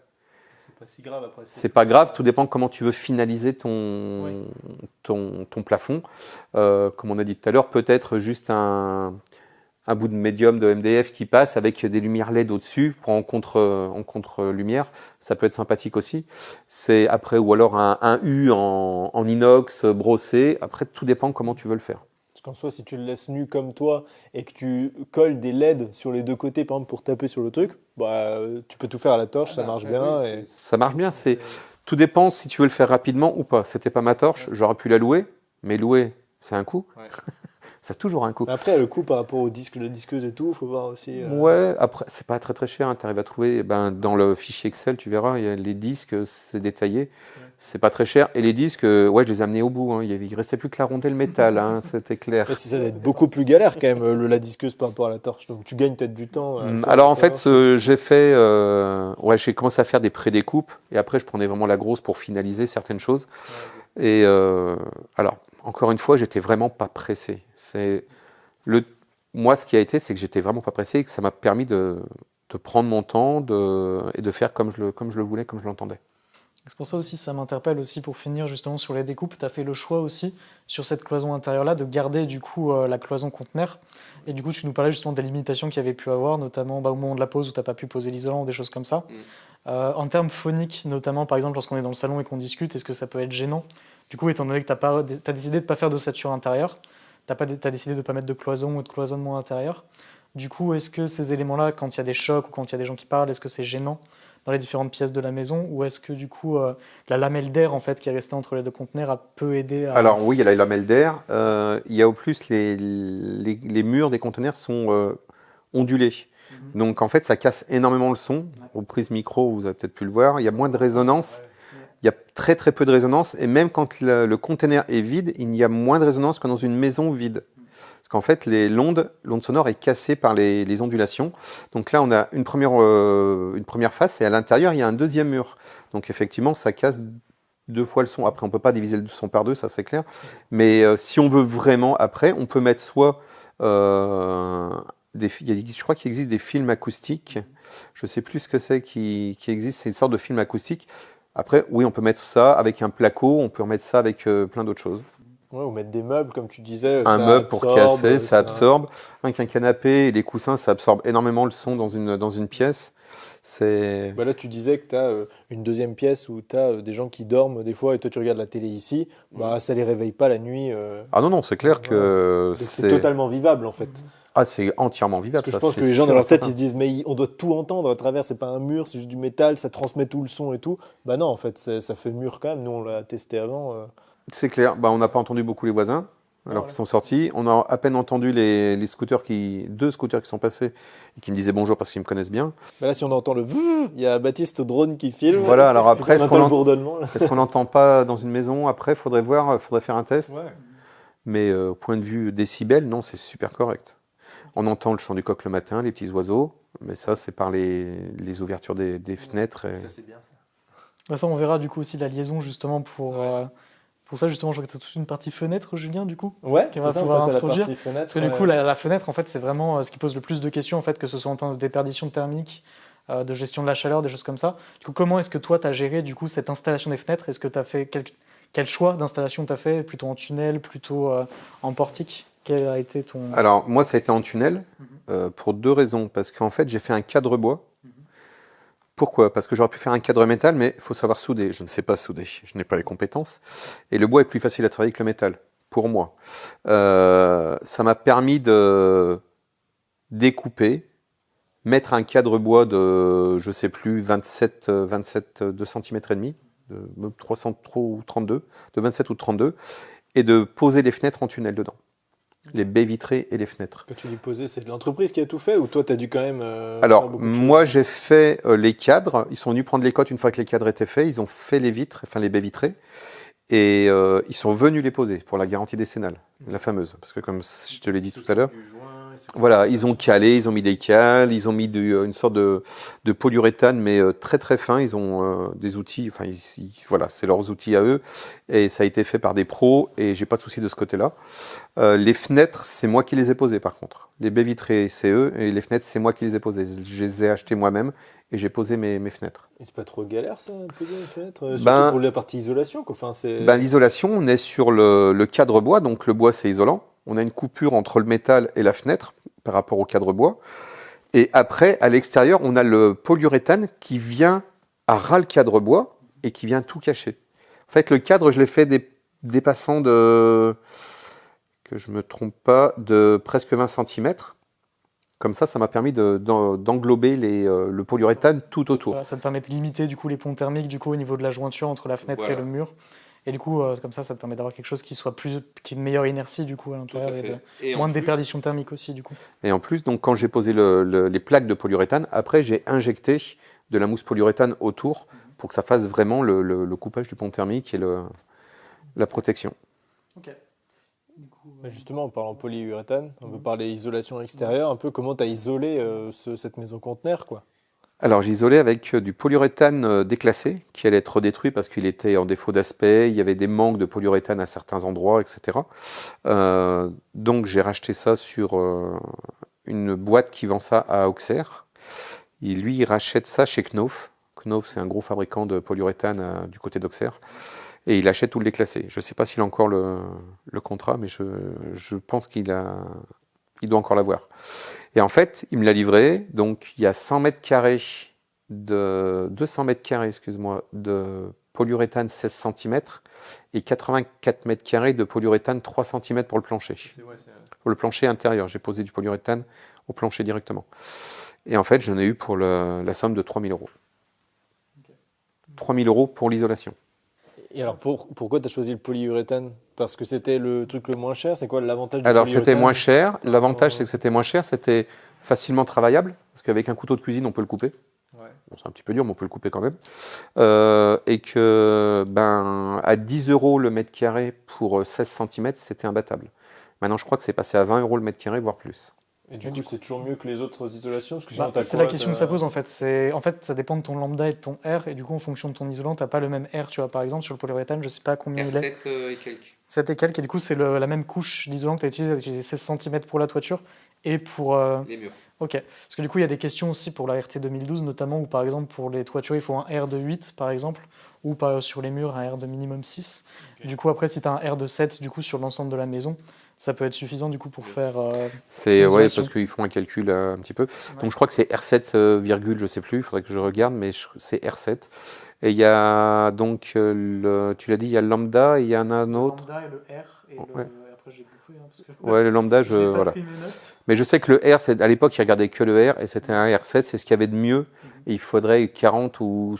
C'est pas si grave après. C'est pas grave, tout dépend comment tu veux finaliser ton plafond. Comme on a dit tout à l'heure, peut-être juste un bout de médium de MDF qui passe avec des lumières LED au-dessus pour en contre-lumière. Ça peut être sympathique aussi. C'est après, ou alors un U en inox brossé. Après, tout dépend comment tu veux le faire. Parce qu'en soi, si tu le laisses nu comme toi et que tu colles des LED sur les deux côtés, par exemple, pour taper sur le truc, bah, tu peux tout faire à la torche, ça marche bien. Oui, ça marche bien. Tout dépend si tu veux le faire rapidement ou pas. C'était pas ma torche, j'aurais pu la louer, mais louer, c'est un coût. Ouais. Ça a toujours un coût. Mais après, le coût par rapport au disque, la disqueuse et tout, il faut voir aussi. Ouais, après, c'est pas très très cher. Hein. Tu arrives à trouver, dans le fichier Excel, tu verras, il y a les disques, c'est détaillé. Ouais. C'est pas très cher. Et les disques, ouais, je les ai amenés au bout. Hein. Il restait plus que la rondelle métal, hein, c'était clair. Ouais, ça doit être beaucoup plus galère quand même, la disqueuse par rapport à la torche. Donc tu gagnes peut-être du temps. Alors en fait, j'ai fait, j'ai commencé à faire des pré-découpes. Et après, je prenais vraiment la grosse pour finaliser certaines choses. Ouais. Et alors. Encore une fois, j'étais vraiment pas pressé. Moi, ce qui a été, c'est que j'étais vraiment pas pressé et que ça m'a permis de prendre mon temps et de faire comme je le voulais, comme je l'entendais. C'est pour ça aussi, ça m'interpelle aussi pour finir justement sur les découpes. Tu as fait le choix aussi sur cette cloison intérieure-là de garder du coup la cloison conteneur. Et du coup, tu nous parlais justement des limitations qu'il y avait pu avoir, notamment au moment de la pause où tu n'as pas pu poser l'isolant ou des choses comme ça. En termes phoniques, notamment par exemple lorsqu'on est dans le salon et qu'on discute, est-ce que ça peut être gênant? Du coup, étant donné que tu as décidé de ne pas faire d'ossature intérieure, tu as décidé de ne pas mettre de cloison ou de cloisonnement intérieur. Du coup, est-ce que ces éléments-là, quand il y a des chocs ou quand il y a des gens qui parlent, est-ce que c'est gênant dans les différentes pièces de la maison? Ou est-ce que du coup, la lamelle d'air en fait, qui est restée entre les deux conteneurs peut aider à... Alors oui, il y a la lamelle d'air. Il y a au plus les murs des conteneurs sont ondulés. Donc en fait, ça casse énormément le son. Aux prises micro, vous avez peut-être pu le voir. Il y a moins de résonance. Il y a très très peu de résonance et même quand le conteneur est vide, il y a moins de résonance que dans une maison vide. Parce qu'en fait, l'onde sonore est cassée par les ondulations. Donc là, on a une première face et à l'intérieur, il y a un deuxième mur. Donc effectivement, ça casse 2 fois le son. Après, on ne peut pas diviser le son par 2, ça c'est clair. Mais si on veut vraiment, après, on peut mettre soit... je crois qu'il existe des films acoustiques. Je ne sais plus ce que c'est qui existe. C'est une sorte de film acoustique. Après, oui, on peut mettre ça avec un placo, on peut remettre ça avec plein d'autres choses. Ouais, ou mettre des meubles, comme tu disais. Un meuble pour casser, ça absorbe. Avec un canapé et les coussins, ça absorbe énormément le son dans une pièce. Bah là, tu disais que tu as une deuxième pièce où tu as des gens qui dorment des fois et toi, tu regardes la télé ici. Bah, ça ne les réveille pas la nuit. Ah non, c'est clair que c'est totalement vivable en fait. Ah, c'est entièrement vivable. Parce que je pense que les gens dans leur tête, ils se disent mais on doit tout entendre à travers, c'est pas un mur, c'est juste du métal, ça transmet tout le son et tout. Bah non, en fait, ça fait mur quand même. Nous, on l'a testé avant. C'est clair. Bah, on n'a pas entendu beaucoup les voisins alors qu'ils sont sortis. On a à peine entendu les deux scooters qui sont passés et qui me disaient bonjour parce qu'ils me connaissent bien. Bah là, si on entend le il y a Baptiste au drone qui filme. Voilà. Alors après, est-ce qu'on n'entend pas dans une maison? Après, faudrait faire un test. Ouais. Mais au point de vue décibels, non, c'est super correct. On entend le chant du coq le matin, les petits oiseaux. Mais ça, c'est par les ouvertures des fenêtres. Ça, c'est bien. Bah, ça, on verra du coup aussi la liaison justement pour ça. Justement, je crois que tu as toute une partie fenêtre, Julien, du coup. Ouais, Qu'on c'est va ça, on pouvoir passe à la introduire. partie fenêtre. Parce que du coup, la fenêtre, en fait, c'est vraiment ce qui pose le plus de questions, en fait, que ce soit en termes de déperdition thermique, de gestion de la chaleur, des choses comme ça. Du coup, comment est-ce que toi, tu as géré du coup, cette installation des fenêtres? Est-ce que tu as fait quel choix d'installation tu as fait? Plutôt en tunnel, plutôt en portique? Quel a été ton... Alors, moi, ça a été en tunnel pour 2 raisons. Parce qu'en fait, j'ai fait un cadre bois. Pourquoi? Parce que j'aurais pu faire un cadre métal, mais il faut savoir souder. Je ne sais pas souder, je n'ai pas les compétences. Et le bois est plus facile à travailler que le métal, pour moi. Ça m'a permis de découper, mettre un cadre bois de, je sais plus, 27, 2 cm et demi, de 300 ou 32, de 27 ou de 32, et de poser des fenêtres en tunnel dedans. Les baies vitrées et les fenêtres. Quand tu dis poser, c'est de l'entreprise qui a tout fait ou toi, tu as dû quand même. Alors, faire beaucoup de choses moi, j'ai fait les cadres. Ils sont venus prendre les cotes une fois que les cadres étaient faits. Ils ont fait les vitres, enfin les baies vitrées. Et ils sont venus les poser pour la garantie décennale, la fameuse. Parce que comme je te l'ai dit tout à l'heure, voilà, ils ont calé, ils ont mis des cales, ils ont mis une sorte de polyuréthane, mais très très fin. Ils ont des outils, enfin voilà, c'est leurs outils à eux. Et ça a été fait par des pros et j'ai pas de souci de ce côté-là. Les fenêtres, c'est moi qui les ai posées par contre. Les baies vitrées, c'est eux. Et les fenêtres, c'est moi qui les ai posées. Je les ai achetées moi-même et j'ai posé mes fenêtres. Et c'est pas trop galère ça, poser les fenêtres surtout pour la partie isolation quoi. Enfin, L'isolation, on est sur le cadre bois, donc le bois c'est isolant. On a une coupure entre le métal et la fenêtre par rapport au cadre bois. Et après, à l'extérieur, on a le polyuréthane qui vient à ras le cadre bois et qui vient tout cacher. En fait, le cadre, je l'ai fait dépassant de, que je me trompe pas, de presque 20 cm. Comme ça m'a permis d'englober le polyuréthane tout autour. Ça te permet de limiter du coup les ponts thermiques du coup au niveau de la jointure entre la fenêtre et le mur. Et du coup, comme ça te permet d'avoir quelque chose qui ait une meilleure inertie du coup à l'intérieur et moins de déperdition thermique aussi du coup. Et en plus, donc quand j'ai posé les plaques de polyuréthane, après j'ai injecté de la mousse polyuréthane autour pour que ça fasse vraiment le coupage du pont thermique et la protection. Ok. Justement, en parlant polyuréthane, on peut parler isolation extérieure, un peu comment tu as isolé cette maison conteneur quoi. Alors j'ai isolé avec du polyuréthane déclassé qui allait être détruit parce qu'il était en défaut d'aspect, il y avait des manques de polyuréthane à certains endroits, etc. Donc j'ai racheté ça sur une boîte qui vend ça à Auxerre. Il rachète ça chez Knauf. Knauf, c'est un gros fabricant de polyuréthane du côté d'Auxerre. Et il achète tout le déclassé. Je ne sais pas s'il a encore le contrat, mais je pense qu'il doit encore l'avoir. Et en fait, il me l'a livré. Donc, il y a 200 mètres carrés, excuse-moi, de polyuréthane 16 cm et 84 mètres carrés de polyuréthane 3 cm pour le plancher. Pour le plancher intérieur, j'ai posé du polyuréthane au plancher directement. Et en fait, j'en ai eu pour la somme de 3 000 €. 3 000 € pour l'isolation. Et alors, pourquoi tu as choisi le polyuréthane? Parce que c'était le truc le moins cher? C'est quoi l'avantage du polyuréthane? Alors, c'était moins cher. L'avantage, c'est que c'était moins cher. C'était facilement travaillable. Parce qu'avec un couteau de cuisine, on peut le couper. Ouais. Bon, c'est un petit peu dur, mais on peut le couper quand même. Et que, à 10 € le mètre carré pour 16 cm, c'était imbattable. Maintenant, je crois que c'est passé à 20 € le mètre carré, voire plus. Et du coup, c'est toujours mieux que les autres isolations parce que c'est la question que ça pose en fait. En fait, ça dépend de ton lambda et de ton R. Et du coup, en fonction de ton isolant, tu n'as pas le même R. Tu vois, par exemple, sur le polyuréthane, je ne sais pas combien il est. 7 et quelques. 7 et quelques. Et du coup, c'est la même couche d'isolant que tu as utilisé. Tu as utilisé 16 cm pour la toiture et pour. Les murs. Ok. Parce que du coup, il y a des questions aussi pour la RT 2012, notamment où par exemple, pour les toitures, il faut un R de 8 par exemple, ou sur les murs, un R de minimum 6. Okay. Du coup, après, si tu as un R de 7 du coup, sur l'ensemble de la maison, ça peut être suffisant du coup pour faire. C'est parce qu'ils font un calcul un petit peu. Ouais. Donc je crois que c'est R7, je sais plus. Il faudrait que je regarde, mais c'est R7. Et il y a donc tu l'as dit, il y a le lambda et il y en a un autre. Le lambda et le R et ouais. Après j'ai bouffé parce que. Ouais, le lambda, voilà. Mais je sais que le R, à l'époque, il regardait que le R et c'était un R7, c'est ce qu'il y avait de mieux. Et il faudrait 40 ou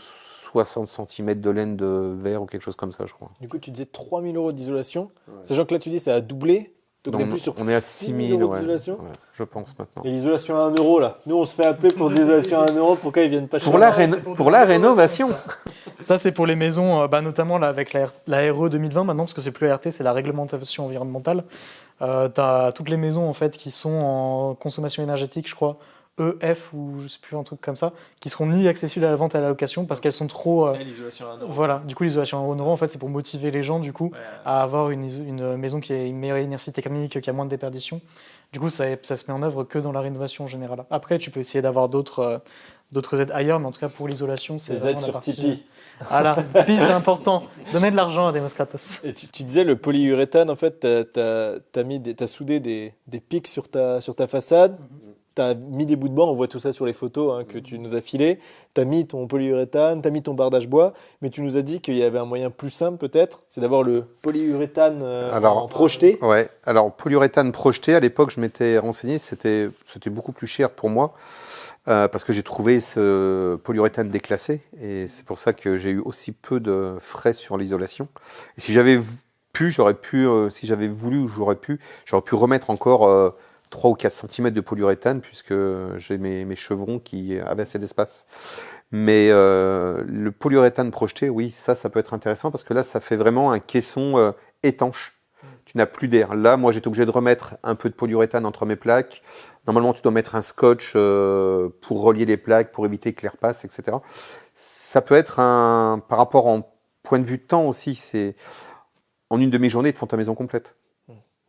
60 cm de laine de verre ou quelque chose comme ça, je crois. Du coup, tu disais 3 000 € d'isolation. Ouais. Sachant que là, tu dis ça a doublé. Donc on est à 6 000 € d'isolation. Ouais, je pense maintenant. Et l'isolation à 1 € là. Nous, on se fait appeler pour de l'isolation à 1 €. Pourquoi ils viennent pas pour la rénovation. Ça, c'est pour les maisons, notamment là, avec la RE 2020 maintenant, parce que c'est plus la RT, c'est la réglementation environnementale. Tu as toutes les maisons en fait qui sont en consommation énergétique, je crois, EF ou je sais plus, un truc comme ça, qui seront ni accessibles à la vente et à la location parce qu'elles sont trop. L'isolation à 1 euro. Voilà, du coup, l'isolation à 1 euro, en fait, c'est pour motiver les gens, du coup, Ouais. à avoir une maison qui a une meilleure inertie thermique, qui a moins de déperdition. Du coup, ça se met en œuvre que dans la rénovation en général. Après, tu peux essayer d'avoir d'autres aides ailleurs, mais en tout cas, pour l'isolation, c'est Les vraiment aides la sur partie. Tipeee. Voilà, Tipeee, c'est important. Donnez de l'argent à Demoskratos. Et tu disais le polyuréthane, en fait, t'as soudé des pics sur ta façade, t'as mis des bouts de bois, on voit tout ça sur les photos que tu nous as filées, t'as mis ton polyuréthane, t'as mis ton bardage bois, mais tu nous as dit qu'il y avait un moyen plus simple peut-être, c'est d'avoir le polyuréthane en projeté. Ouais, alors polyuréthane projeté, à l'époque je m'étais renseigné, c'était beaucoup plus cher pour moi. Parce que j'ai trouvé ce polyuréthane déclassé et c'est pour ça que j'ai eu aussi peu de frais sur l'isolation. Et si j'avais pu, si j'avais voulu, j'aurais pu remettre encore 3 ou 4 cm de polyuréthane puisque j'ai mes chevrons qui avaient assez d'espace. Mais le polyuréthane projeté, oui, ça peut être intéressant parce que là, ça fait vraiment un caisson étanche. Tu n'as plus d'air. Là, moi, j'étais obligé de remettre un peu de polyuréthane entre mes plaques. Normalement, tu dois mettre un scotch pour relier les plaques, pour éviter que l'air passe, etc. Ça peut être par rapport en point de vue de temps aussi, c'est en une demi-journée, ils te font ta maison complète.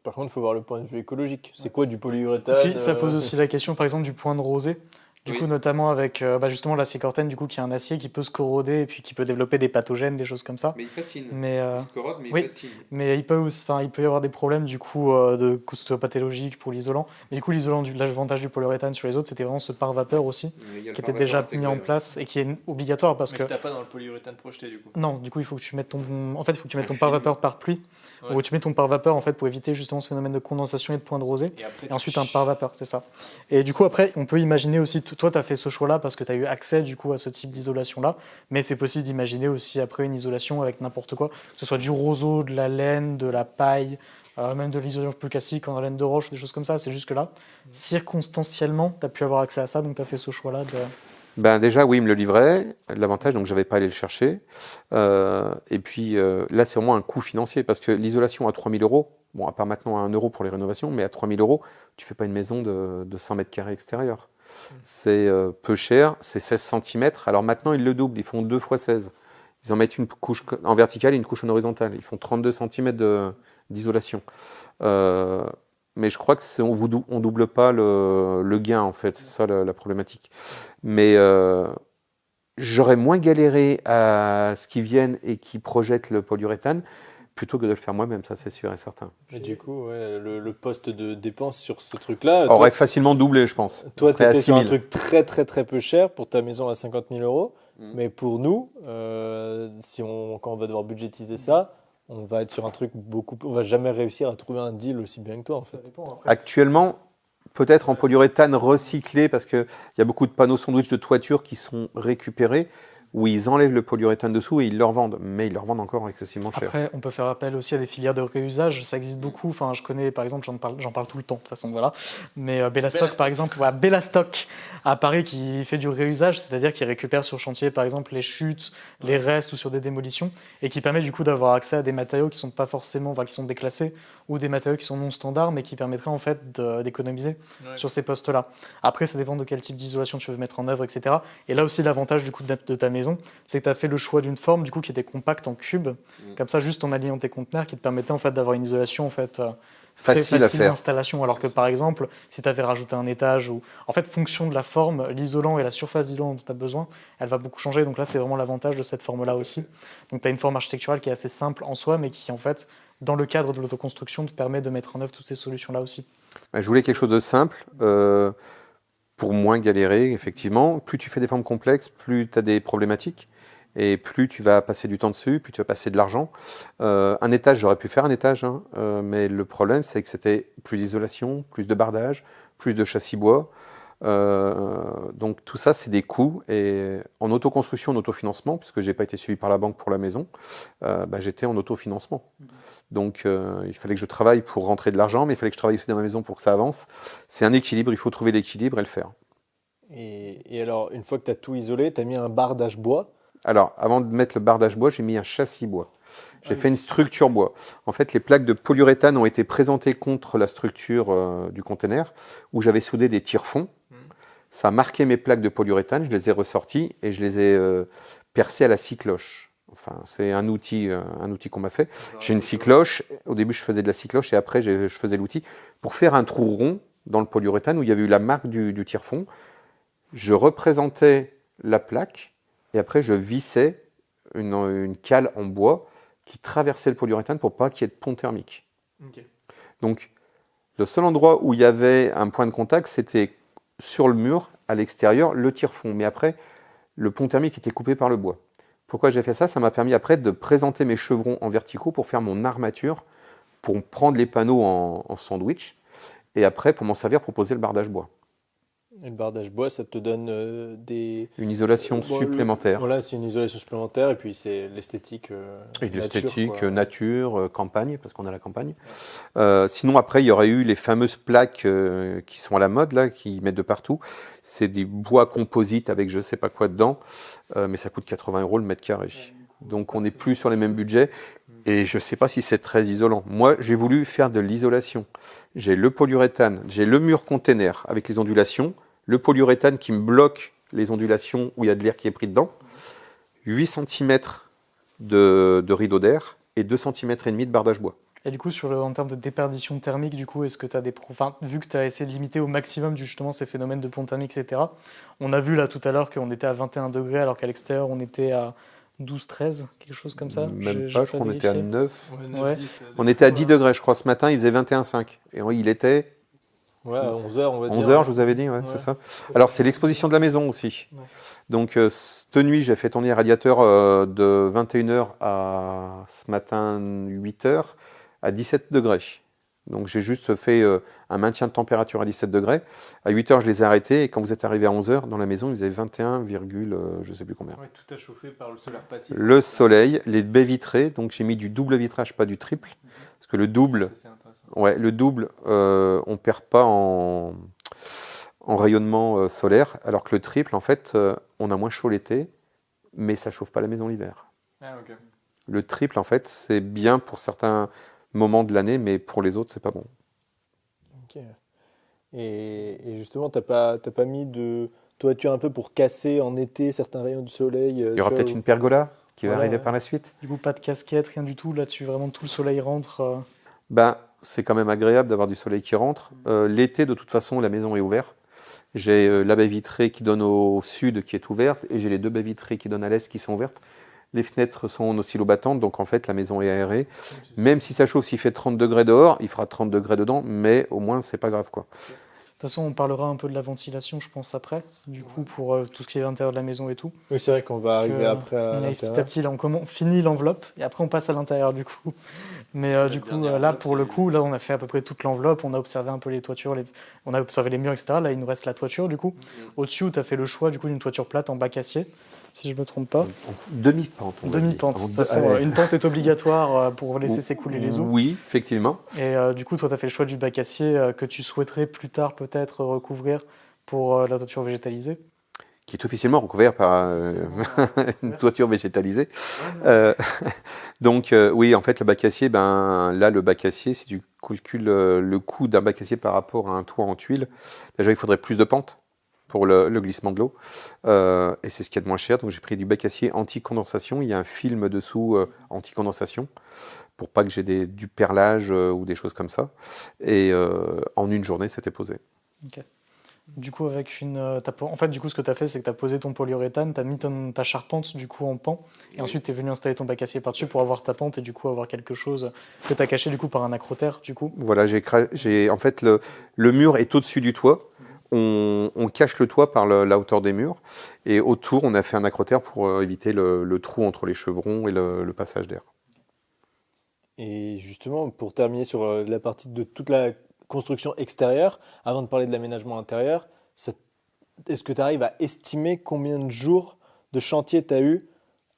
Par contre, il faut voir le point de vue écologique. C'est quoi du polyuréthane? Et puis, ça pose aussi la question, par exemple, du point de rosée. Du coup, notamment avec justement l'acier Corten, du coup, qui est un acier qui peut se corroder et puis qui peut développer des pathogènes, des choses comme ça. Mais il patine. Il se corrode, mais oui, il patine. mais il peut y avoir des problèmes du coup que ce soit pathologique pour l'isolant. Mais du coup, l'isolant, l'avantage du polyuréthane sur les autres, c'était vraiment ce pare-vapeur aussi, qui était déjà mis en place et qui est obligatoire parce que. Mais t'as pas dans le polyuréthane projeté du coup. Non, du coup, il faut que tu mettes ton pare-vapeur par pluie. Ouais. Où tu mets ton pare-vapeur en fait pour éviter justement ce phénomène de condensation et de point de rosée. Et ensuite un pare-vapeur, c'est ça. Et du coup après, on peut imaginer aussi, toi tu as fait ce choix-là parce que tu as eu accès du coup à ce type d'isolation-là, mais c'est possible d'imaginer aussi après une isolation avec n'importe quoi, que ce soit du roseau, de la laine, de la paille, même de l'isolation plus classique en laine de roche, des choses comme ça. C'est juste que là, circonstanciellement, tu as pu avoir accès à ça, donc tu as fait ce choix-là de... Ben déjà, oui, il me le livrait, l'avantage, donc j'avais pas à aller le chercher. Et puis là, c'est vraiment un coût financier, parce que l'isolation à 3 000 €, bon, à part maintenant à 1 euro pour les rénovations, mais à 3 000 €, tu fais pas une maison de 100 mètres carrés extérieur. C'est peu cher, c'est 16 cm. Alors maintenant, ils le doublent, ils font 2 x 16. Ils en mettent une couche en verticale et une couche en horizontale. Ils font 32 cm d'isolation. Mais je crois que on double pas le gain, en fait. C'est ça la problématique. Mais j'aurais moins galéré à ce qu'ils viennent et qu'ils projettent le polyuréthane plutôt que de le faire moi-même, ça c'est sûr et certain. Et du coup, ouais, le poste de dépense sur ce truc-là, Aurait facilement doublé, je pense. Toi, tu étais sur un truc très très très peu cher pour ta maison à 50 000 €. Mais pour nous, quand on va devoir budgétiser ça, on va être sur un truc on va jamais réussir à trouver un deal aussi bien que toi. En fait. Actuellement, peut-être en polyuréthane recyclé, parce qu'il y a beaucoup de panneaux sandwich de toiture qui sont récupérés, où ils enlèvent le polyuréthane dessous et ils le revendent. Mais ils le revendent encore excessivement cher. Après, on peut faire appel aussi à des filières de réusage. Ça existe beaucoup. Enfin, je connais, par exemple, j'en parle tout le temps, de toute façon, voilà. Mais Bellastock, par exemple, Bellastock à Paris qui fait du réusage, c'est-à-dire qui récupère sur chantier, par exemple, les chutes, les restes ou sur des démolitions, et qui permet du coup d'avoir accès à des matériaux qui sont pas forcément, qui sont déclassés, ou des matériaux qui sont non standards, mais qui permettraient en fait d'économiser sur ces postes-là. Après, ça dépend de quel type d'isolation tu veux mettre en œuvre, etc. Et là aussi, l'avantage du coup de ta maison, c'est que tu as fait le choix d'une forme du coup qui était compacte en cube, comme ça, juste en alignant tes conteneurs, qui te permettait en fait d'avoir une isolation en fait facile d'installation. Alors que par exemple, si tu avais rajouté un étage ou en fait, fonction de la forme, l'isolant et la surface d'isolant dont tu as besoin, elle va beaucoup changer. Donc là, c'est vraiment l'avantage de cette forme-là aussi. Donc tu as une forme architecturale qui est assez simple en soi, mais qui en fait, dans le cadre de l'autoconstruction, te permet de mettre en œuvre toutes ces solutions-là aussi. Je voulais quelque chose de simple, pour moins galérer, effectivement. Plus tu fais des formes complexes, plus tu as des problématiques, et plus tu vas passer du temps dessus, plus tu vas passer de l'argent. Un étage, j'aurais pu faire un étage, mais le problème, c'est que c'était plus d'isolation, plus de bardage, plus de châssis bois. Donc tout ça, c'est des coûts. Et en autoconstruction, en autofinancement, puisque j'ai pas été suivi par la banque pour la maison, j'étais en autofinancement. Donc il fallait que je travaille pour rentrer de l'argent, mais il fallait que je travaille aussi dans ma maison pour que ça avance. C'est un équilibre, il faut trouver l'équilibre et le faire. Et alors, une fois que tu as tout isolé, tu as mis un bardage bois. Alors, avant de mettre le bardage bois, j'ai mis un châssis bois. J'ai fait une structure bois. En fait, les plaques de polyuréthane ont été présentées contre la structure du container, où j'avais soudé des tire-fonds. Ça a marqué mes plaques de polyuréthane, je les ai ressorties et je les ai percées à la scie cloche. Enfin, c'est un outil qu'on m'a fait. J'ai une scie cloche. Au début, je faisais de la scie cloche et après, je faisais l'outil pour faire un trou rond dans le polyuréthane où il y avait eu la marque du tire-fond. Je représentais la plaque et après, je vissais une cale en bois qui traversait le polyuréthane pour pas qu'il y ait de pont thermique. Ok. Donc, le seul endroit où il y avait un point de contact, c'était sur le mur, à l'extérieur, le tire-fond. Mais après, le pont thermique était coupé par le bois. Pourquoi j'ai fait ça? Ça m'a permis après de présenter mes chevrons en verticaux pour faire mon armature, pour prendre les panneaux en sandwich, et après pour m'en servir pour poser le bardage bois. Et le bardage bois, ça te donne Une isolation bon, supplémentaire. Voilà, c'est une isolation supplémentaire et puis c'est l'esthétique Et nature, l'esthétique, quoi. nature, campagne, parce qu'on a la campagne. Sinon, après, il y aurait eu les fameuses plaques qui sont à la mode, là, qui mettent de partout. C'est des bois composites avec je ne sais pas quoi dedans, mais ça coûte 80 € le mètre carré. Donc, on n'est plus sur les mêmes budgets. Et je ne sais pas si c'est très isolant. Moi, j'ai voulu faire de l'isolation. J'ai le polyuréthane, j'ai le mur container avec les ondulations, le polyuréthane qui me bloque les ondulations où il y a de l'air qui est pris dedans, 8 cm de rideau d'air et 2,5 cm de bardage bois. Et du coup, en termes de déperdition thermique, du coup, est-ce que tu as vu que tu as essayé de limiter au maximum justement ces phénomènes de pont thermique, etc. On a vu là tout à l'heure qu'on était à 21 degrés alors qu'à l'extérieur on était à 12, 13, quelque chose comme ça. Même pas, je crois qu'on était à 9. Ouais. 10, On était à 10 degrés, je crois, ce matin, il faisait 21,5. Et il était Ouais, à 11h, on va dire. 11h, je vous avais dit, ouais. C'est ça. Alors, c'est l'exposition de la maison aussi. Ouais. Donc, cette nuit, j'ai fait tourner les radiateurs de 21h à ce matin 8h à 17 degrés. Donc, j'ai juste fait un maintien de température à 17 degrés. À 8h, je les ai arrêtés. Et quand vous êtes arrivé à 11h, dans la maison, il faisait 21, je ne sais plus combien. Ouais, tout a chauffé par le solaire passif. Le soleil, les baies vitrées. Donc, j'ai mis du double vitrage, pas du triple. Parce que le double, Ça, c'est intéressant. ouais, le double, on ne perd pas en rayonnement solaire. Alors que le triple, en fait, on a moins chaud l'été, mais ça ne chauffe pas la maison l'hiver. Ah, ok. Le triple, en fait, c'est bien pour certains moments de l'année, mais pour les autres, c'est pas bon. Ok. Et justement, t'as pas mis de toiture un peu pour casser en été certains rayons du soleil Il y aura peut-être une pergola qui va Voilà, arriver ouais. par la suite. Du coup, pas de casquette, rien du tout. Là-dessus, vraiment tout le soleil rentre. Ben, c'est quand même agréable d'avoir du soleil qui rentre. L'été, de toute façon, la maison est ouverte. J'ai la baie vitrée qui donne au sud qui est ouverte et j'ai les deux baies vitrées qui donnent à l'est qui sont ouvertes. Les fenêtres sont oscillobattantes, donc en fait la maison est aérée. Même si ça chauffe, s'il fait 30 degrés dehors, il fera 30 degrés dedans, mais au moins c'est pas grave, quoi. De toute façon, on parlera un peu de la ventilation, je pense, après. Du coup, pour tout ce qui est à l'intérieur de la maison et tout. Oui, c'est vrai qu'on va Parce arriver que après à on arrive petit à l'intérieur. petit, là, on finit l'enveloppe et après on passe à l'intérieur du coup. Mais du coup, là, pour le coup, là, on a fait à peu près toute l'enveloppe, on a observé un peu les toitures, on a observé les murs, etc. Là, il nous reste la toiture du coup. Au-dessus, tu as fait le choix du coup d'une toiture plate en bac acier, si je me trompe pas. Demi-pente. on va Demi-pente. dire. De toute façon, une pente est obligatoire pour laisser s'écouler les eaux. Oui, effectivement. Et du coup, toi, tu as fait le choix du bac acier que tu souhaiterais plus tard peut-être recouvrir pour la toiture végétalisée. Qui est officiellement recouvert par une toiture végétalisée. Donc oui, en fait, le bac acier, là, le bac acier, si tu calcules le coût d'un bac acier par rapport à un toit en tuile, déjà, il faudrait plus de pente pour le glissement de l'eau. Et c'est ce qu'il y a de moins cher. Donc j'ai pris du bac acier anti-condensation. Il y a un film dessous anti-condensation pour pas que j'ai du perlage ou des choses comme ça. Et en une journée, c'était posé. Ok. Du coup, en fait, du coup, ce que tu as fait, c'est que tu as posé ton polyuréthane, tu as mis ta charpente du coup en pan, et ensuite tu es venu installer ton bac acier par-dessus pour avoir ta pente et du coup avoir quelque chose que tu as caché du coup par un acrotère du coup. Voilà, en fait, le mur est au-dessus du toit. On cache le toit par la hauteur des murs. Et autour, on a fait un acrotère pour éviter le trou entre les chevrons et le passage d'air. Et justement, pour terminer sur la partie de toute la construction extérieure, avant de parler de l'aménagement intérieur, est-ce que tu arrives à estimer combien de jours de chantier tu as eu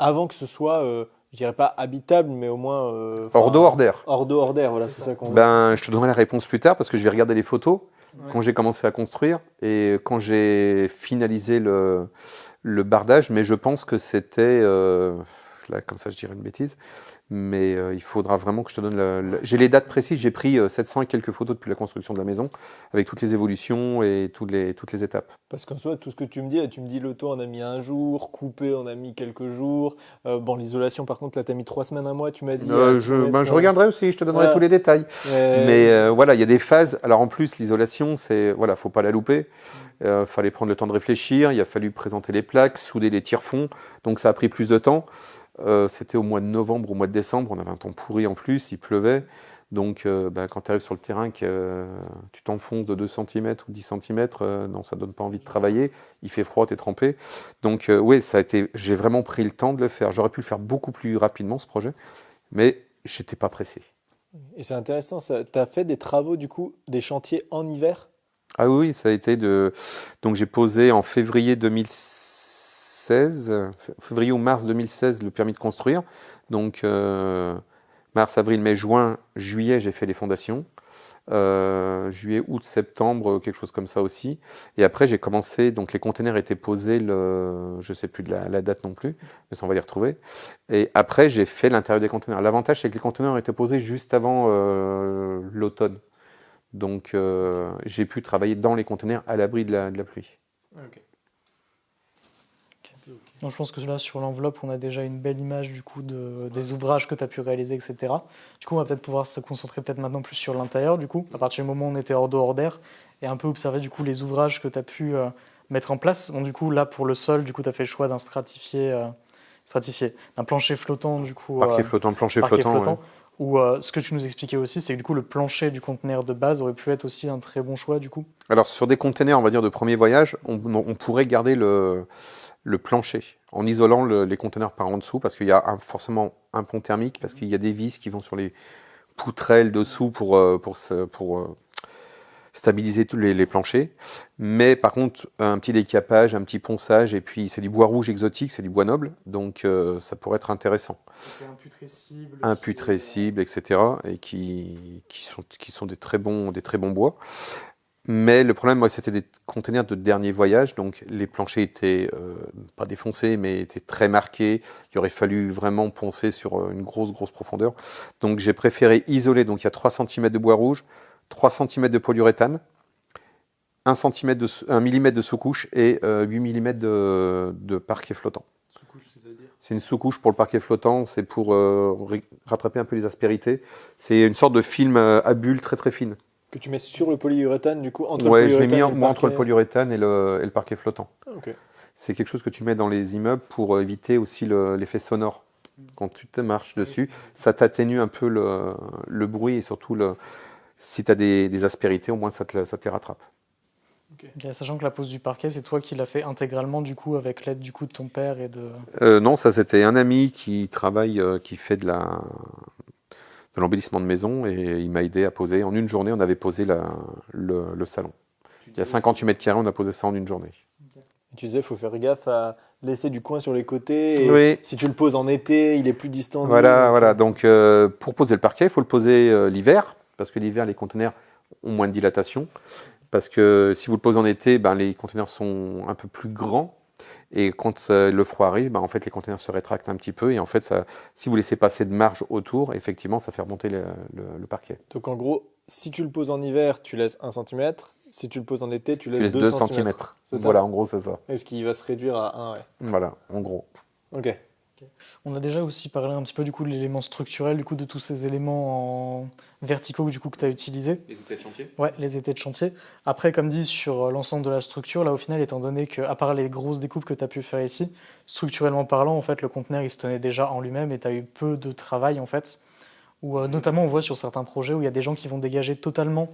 avant que ce soit, je dirais pas habitable, mais au moins… Hors d'eau, hors d'air. Hors d'eau, hors d'air, voilà, c'est ça qu'on… Je te donnerai la réponse plus tard parce que je vais regarder les photos Ouais. quand j'ai commencé à construire et quand j'ai finalisé le bardage. Mais je pense que c'était, là comme ça je dirais une bêtise, Mais il faudra vraiment que je te donne j'ai les dates précises, j'ai pris 700 et quelques photos depuis la construction de la maison, avec toutes les évolutions et toutes les étapes. Parce qu'en soi, tout ce que tu me dis le toit, on a mis un jour, coupé, on a mis quelques jours. Bon, l'isolation, par contre, là, tu as mis 3 semaines, un mois, tu m'as dit. Je regarderai aussi, je te donnerai tous les détails. Mais voilà, il y a des phases. Alors en plus, l'isolation, faut pas la louper. Fallait prendre le temps de réfléchir, il a fallu présenter les plaques, souder les tire-fonds, donc ça a pris plus de temps. C'était au mois de novembre, au mois de décembre, on avait un temps pourri en plus, il pleuvait. Donc quand tu arrives sur le terrain, que tu t'enfonces de 2 cm ou 10 cm, non, ça donne pas envie de travailler. Il fait froid, tu es trempé. Donc oui, j'ai vraiment pris le temps de le faire. J'aurais pu le faire beaucoup plus rapidement, ce projet, mais j'étais pas pressé. Et c'est intéressant, tu as fait des travaux, du coup, des chantiers en hiver? Ah oui, ça a été Donc j'ai posé en février 2016, février ou mars 2016, le permis de construire. Donc mars, avril, mai, juin, juillet, j'ai fait les fondations. Juillet, août, septembre, quelque chose comme ça aussi. Et après, j'ai commencé, donc les containers étaient posés, je sais plus de la date non plus, mais ça on va les retrouver. Et après, j'ai fait l'intérieur des containers. L'avantage, c'est que les containers étaient posés juste avant l'automne. Donc, j'ai pu travailler dans les containers à l'abri de la pluie. Okay. Donc, je pense que là, sur l'enveloppe, on a déjà une belle image du coup des ouvrages que tu as pu réaliser, etc. Du coup, on va peut-être pouvoir se concentrer maintenant plus sur l'intérieur, du coup, à partir du moment où on était hors d'air, et un peu observer du coup les ouvrages que tu as pu mettre en place. Donc, du coup, là, pour le sol, du coup, tu as fait le choix d'un d'un plancher flottant, du coup. Parquet flottant, plancher flottant. Ouais. Ou ce que tu nous expliquais aussi, c'est que du coup, le plancher du conteneur de base aurait pu être aussi un très bon choix, du coup. Alors, sur des containers, on va dire, de premier voyage, on pourrait garder le plancher en isolant les conteneurs par en dessous, parce qu'il y a forcément un pont thermique, parce qu'il y a des vis qui vont sur les poutrelles dessous pour stabiliser tous les planchers. Mais par contre, un petit décapage, un petit ponçage, et puis c'est du bois rouge exotique, c'est du bois noble, donc ça pourrait être intéressant. Imputrescible, etc. Et qui sont des très bons bois. Mais le problème, moi, c'était des containers de dernier voyage, donc les planchers étaient pas défoncés, mais étaient très marqués. Il aurait fallu vraiment poncer sur une grosse profondeur. Donc j'ai préféré isoler. Donc il y a 3 cm de bois rouge, 3 cm de polyuréthane, 1 mm de sous-couche et 8 mm de parquet flottant. Sous-couche, c'est-à-dire ? C'est une sous-couche pour le parquet flottant, c'est pour rattraper un peu les aspérités. C'est une sorte de film à bulles très très fine. Que tu mets sur le polyuréthane, du coup, entre le polyuréthane. polyuréthane Ouais, je l'ai mis entre le polyuréthane et le parquet flottant. Okay. C'est quelque chose que tu mets dans les immeubles pour éviter aussi l'effet sonore. Quand tu te marches dessus, ça t'atténue un peu le bruit et surtout si tu as des aspérités, au moins ça te les rattrape. Okay, sachant que la pose du parquet, c'est toi qui l'as fait intégralement du coup avec l'aide du coup de ton père et de. Non, ça c'était un ami qui travaille, qui fait de l'embellissement de maison et il m'a aidé à poser. En une journée, on avait posé le salon. Il y a 58 mètres carrés, on a posé ça en une journée. Tu disais, il faut faire gaffe à laisser du coin sur les côtés. Et oui. Si tu le poses en été, il est plus distant. Voilà. Donc, pour poser le parquet, il faut le poser l'hiver, parce que l'hiver, les conteneurs ont moins de dilatation. Parce que si vous le posez en été, les conteneurs sont un peu plus grands. Et quand le froid arrive, en fait, les conteneurs se rétractent un petit peu. Et en fait, si vous laissez passer de marge autour, effectivement, ça fait remonter le parquet. Donc, en gros, si tu le poses en hiver, tu laisses 1 cm. Si tu le poses en été, tu laisses 2 cm. C'est ça ? Voilà, en gros, c'est ça. Parce qu'il va se réduire à 1, ouais. Voilà, en gros. Ok. On a déjà aussi parlé un petit peu du coup de l'élément structurel, du coup de tous ces éléments verticaux du coup que tu as utilisés. Les étais de chantier ? Ouais, les étais de chantier. Après, comme dit, sur l'ensemble de la structure, là au final, étant donné qu'à part les grosses découpes que tu as pu faire ici, structurellement parlant, en fait, le conteneur il se tenait déjà en lui-même et tu as eu peu de travail en fait. Où, notamment, on voit sur certains projets où il y a des gens qui vont dégager totalement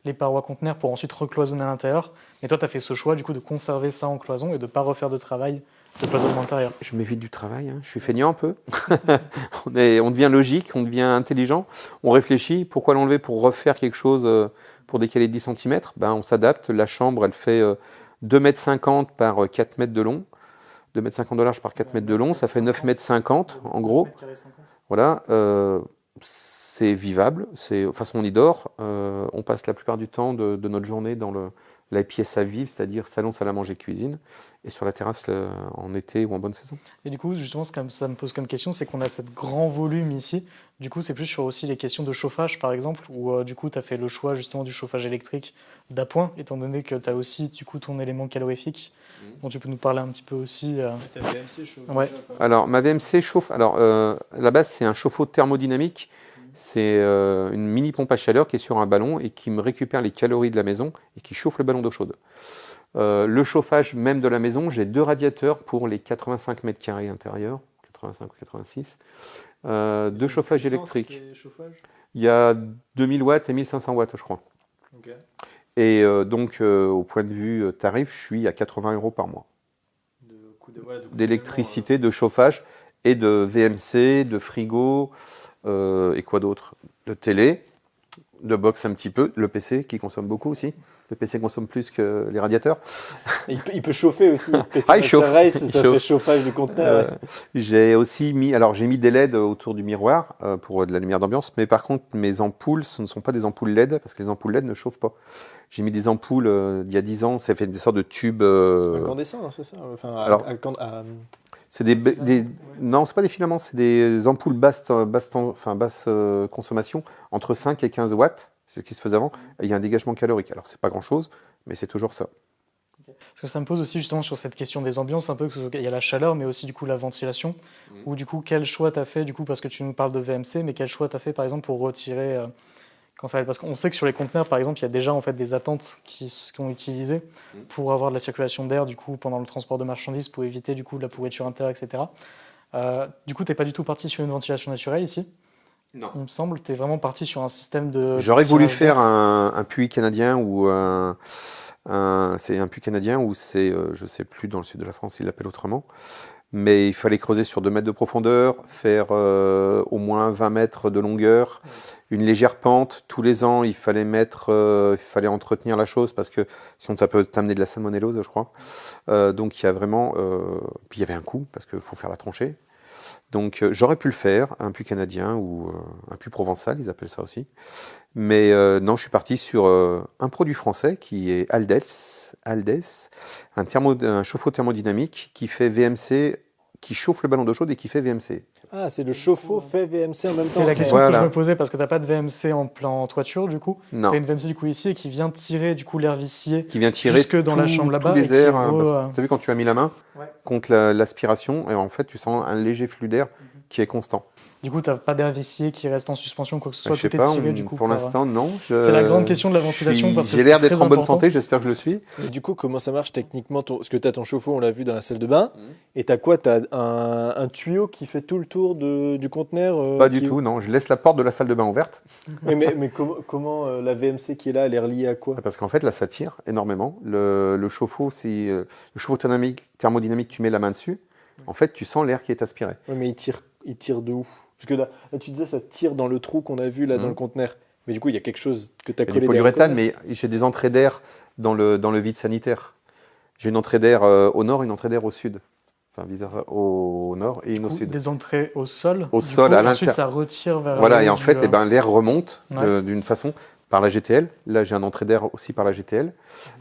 les parois conteneurs pour ensuite recloisonner à l'intérieur. Mais toi, tu as fait ce choix du coup de conserver ça en cloison et de ne pas refaire de travail de cloisonnement intérieur. Je m'évite du travail, je suis feignant un peu. On devient logique, on devient intelligent, on réfléchit. Pourquoi l'enlever pour refaire quelque chose pour décaler 10 cm ? On s'adapte. La chambre, elle fait 2,50 m par 4 mètres de long. 2,50 m de large par 4 mètres de long, ça fait 9,50 m en gros. Voilà. C'est vivable. De toute façon, on y dort. On passe la plupart du temps de notre journée dans la pièce à vivre, c'est-à-dire salon, salle à manger, cuisine, et sur la terrasse en été ou en bonne saison. Et du coup, justement, ce que ça me pose comme question, c'est qu'on a ce grand volume ici. Du coup, c'est plus sur aussi les questions de chauffage, par exemple, où du coup, tu as fait le choix justement du chauffage électrique d'appoint, étant donné que tu as aussi du coup ton élément calorifique, dont tu peux nous parler un petit peu aussi. Ta VMC chauffe Ouais. déjà, quoi. Alors, ma VMC chauffe. Alors, à la base, c'est un chauffe-eau thermodynamique. C'est une mini pompe à chaleur qui est sur un ballon et qui me récupère les calories de la maison et qui chauffe le ballon d'eau chaude. Le chauffage même de la maison, j'ai 2 radiateurs pour les 85 mètres carrés intérieurs, 85 ou 86. 2 chauffages électriques. Il y a 2000 watts et 1500 watts, je crois. Okay. Et donc, au point de vue tarif, je suis à 80 € par mois. D'électricité, de chauffage et de VMC, de frigo, et quoi d'autre? De télé, de box un petit peu, le PC qui consomme beaucoup aussi. Le PC consomme plus que les radiateurs. Il peut chauffer aussi. PC il chauffe. Race, Il ça chauffe. fait chauffage du conteneur. Ouais. J'ai aussi mis des LED autour du miroir pour de la lumière d'ambiance, mais par contre mes ampoules, ce ne sont pas des ampoules LED parce que les ampoules LED ne chauffent pas. J'ai mis des ampoules il y a 10 ans, ça fait des sortes de tubes. Incandescents, c'est ça. Enfin, Alors, c'est non, c'est pas des filaments, c'est des ampoules basse consommation, entre 5 et 15 watts, c'est ce qui se faisait avant, et il y a un dégagement calorique. Alors, c'est pas grand-chose, mais c'est toujours ça. Parce que ça me pose aussi justement sur cette question des ambiances, un peu, il y a la chaleur, mais aussi du coup la ventilation, ou du coup, quel choix tu as fait, du coup, parce que tu nous parles de VMC, mais quel choix tu as fait, par exemple, pour retirer... quand ça va, parce qu'on sait que sur les conteneurs, par exemple, il y a déjà en fait des attentes qui sont utilisées pour avoir de la circulation d'air du coup pendant le transport de marchandises pour éviter du coup de la pourriture intérieure, etc. Du coup, t'es pas du tout parti sur une ventilation naturelle ici. Non. Il me semble, tu es vraiment parti sur un système de. J'aurais voulu faire un puits canadien ou c'est un puits canadien ou c'est je sais plus dans le sud de la France, ils l'appellent autrement. Mais il fallait creuser sur 2 mètres de profondeur, faire au moins 20 mètres de longueur, une légère pente. Tous les ans, il fallait entretenir la chose parce que sinon ça peut t'amener de la salmonellose, je crois. Donc il y a vraiment... puis il y avait un coût parce qu'il faut faire la tranchée. Donc j'aurais pu le faire, un puits canadien ou un puits provençal, ils appellent ça aussi. Mais non, je suis parti sur un produit français qui est Aldes, un chauffe-eau thermodynamique qui fait VMC, qui chauffe le ballon d'eau chaude et qui fait VMC. Ah, c'est le chauffe-eau fait VMC en même temps. C'est la question que je me posais parce que tu n'as pas de VMC en plan toiture du coup. Tu as une VMC du coup ici et qui vient tirer du coup l'air vicié jusque dans la chambre là-bas. Tu as vu quand tu as mis la main contre l'aspiration et en fait tu sens un léger flux d'air qui est constant. Du coup, tu n'as pas d'air vicié qui reste en suspension ou quoi que ce soit, tout est tiré du coup. Pour l'instant, non. C'est la grande question de la ventilation parce que j'ai l'air d'être en bonne santé, j'espère que je le suis. Et du coup, comment ça marche techniquement parce que tu as ton chauffe-eau, on l'a vu dans la salle de bain, et tu as quoi? Tu as un tuyau qui fait tout le tour du conteneur Pas du tout, non. Je laisse la porte de la salle de bain ouverte. mais comment la VMC qui est là, elle est reliée à quoi? Parce qu'en fait, là, ça tire énormément. Le chauffe-eau, le chauffe-eau thermodynamique, tu mets la main dessus. En fait, tu sens l'air qui est aspiré. Oui, mais il tire de où? Parce que là, tu disais ça tire dans le trou qu'on a vu là dans le conteneur. Mais du coup, il y a quelque chose que tu as collé. Du polyuréthane, mais j'ai des entrées d'air dans le vide sanitaire. J'ai une entrée d'air au nord, une entrée d'air au sud. Enfin, au nord et une au sud. Des entrées au sol. Au sol, à l'intérieur. Ensuite, ça retire vers. Voilà, et en fait, l'air remonte d'une façon par la GTL. Là, j'ai un entrée d'air aussi par la GTL.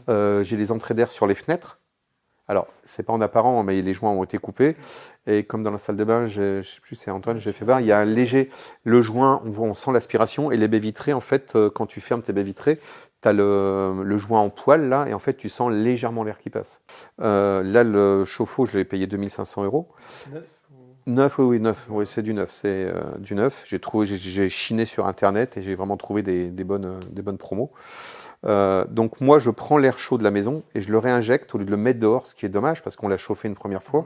J'ai des entrées d'air sur les fenêtres. Alors, c'est pas en apparent, mais les joints ont été coupés. Et comme dans la salle de bain, je sais plus, c'est Antoine, j'ai fait voir, il y a un léger, le joint, on sent l'aspiration. Et les baies vitrées, en fait, quand tu fermes tes baies vitrées, tu as le joint en poil, là, et en fait, tu sens légèrement l'air qui passe. Là, le chauffe-eau, je l'ai payé 2500 €. Neuf, oui, c'est du neuf. C'est du neuf. J'ai chiné sur Internet et j'ai vraiment trouvé des bonnes promos. Donc moi je prends l'air chaud de la maison et je le réinjecte au lieu de le mettre dehors, ce qui est dommage parce qu'on l'a chauffé une première fois,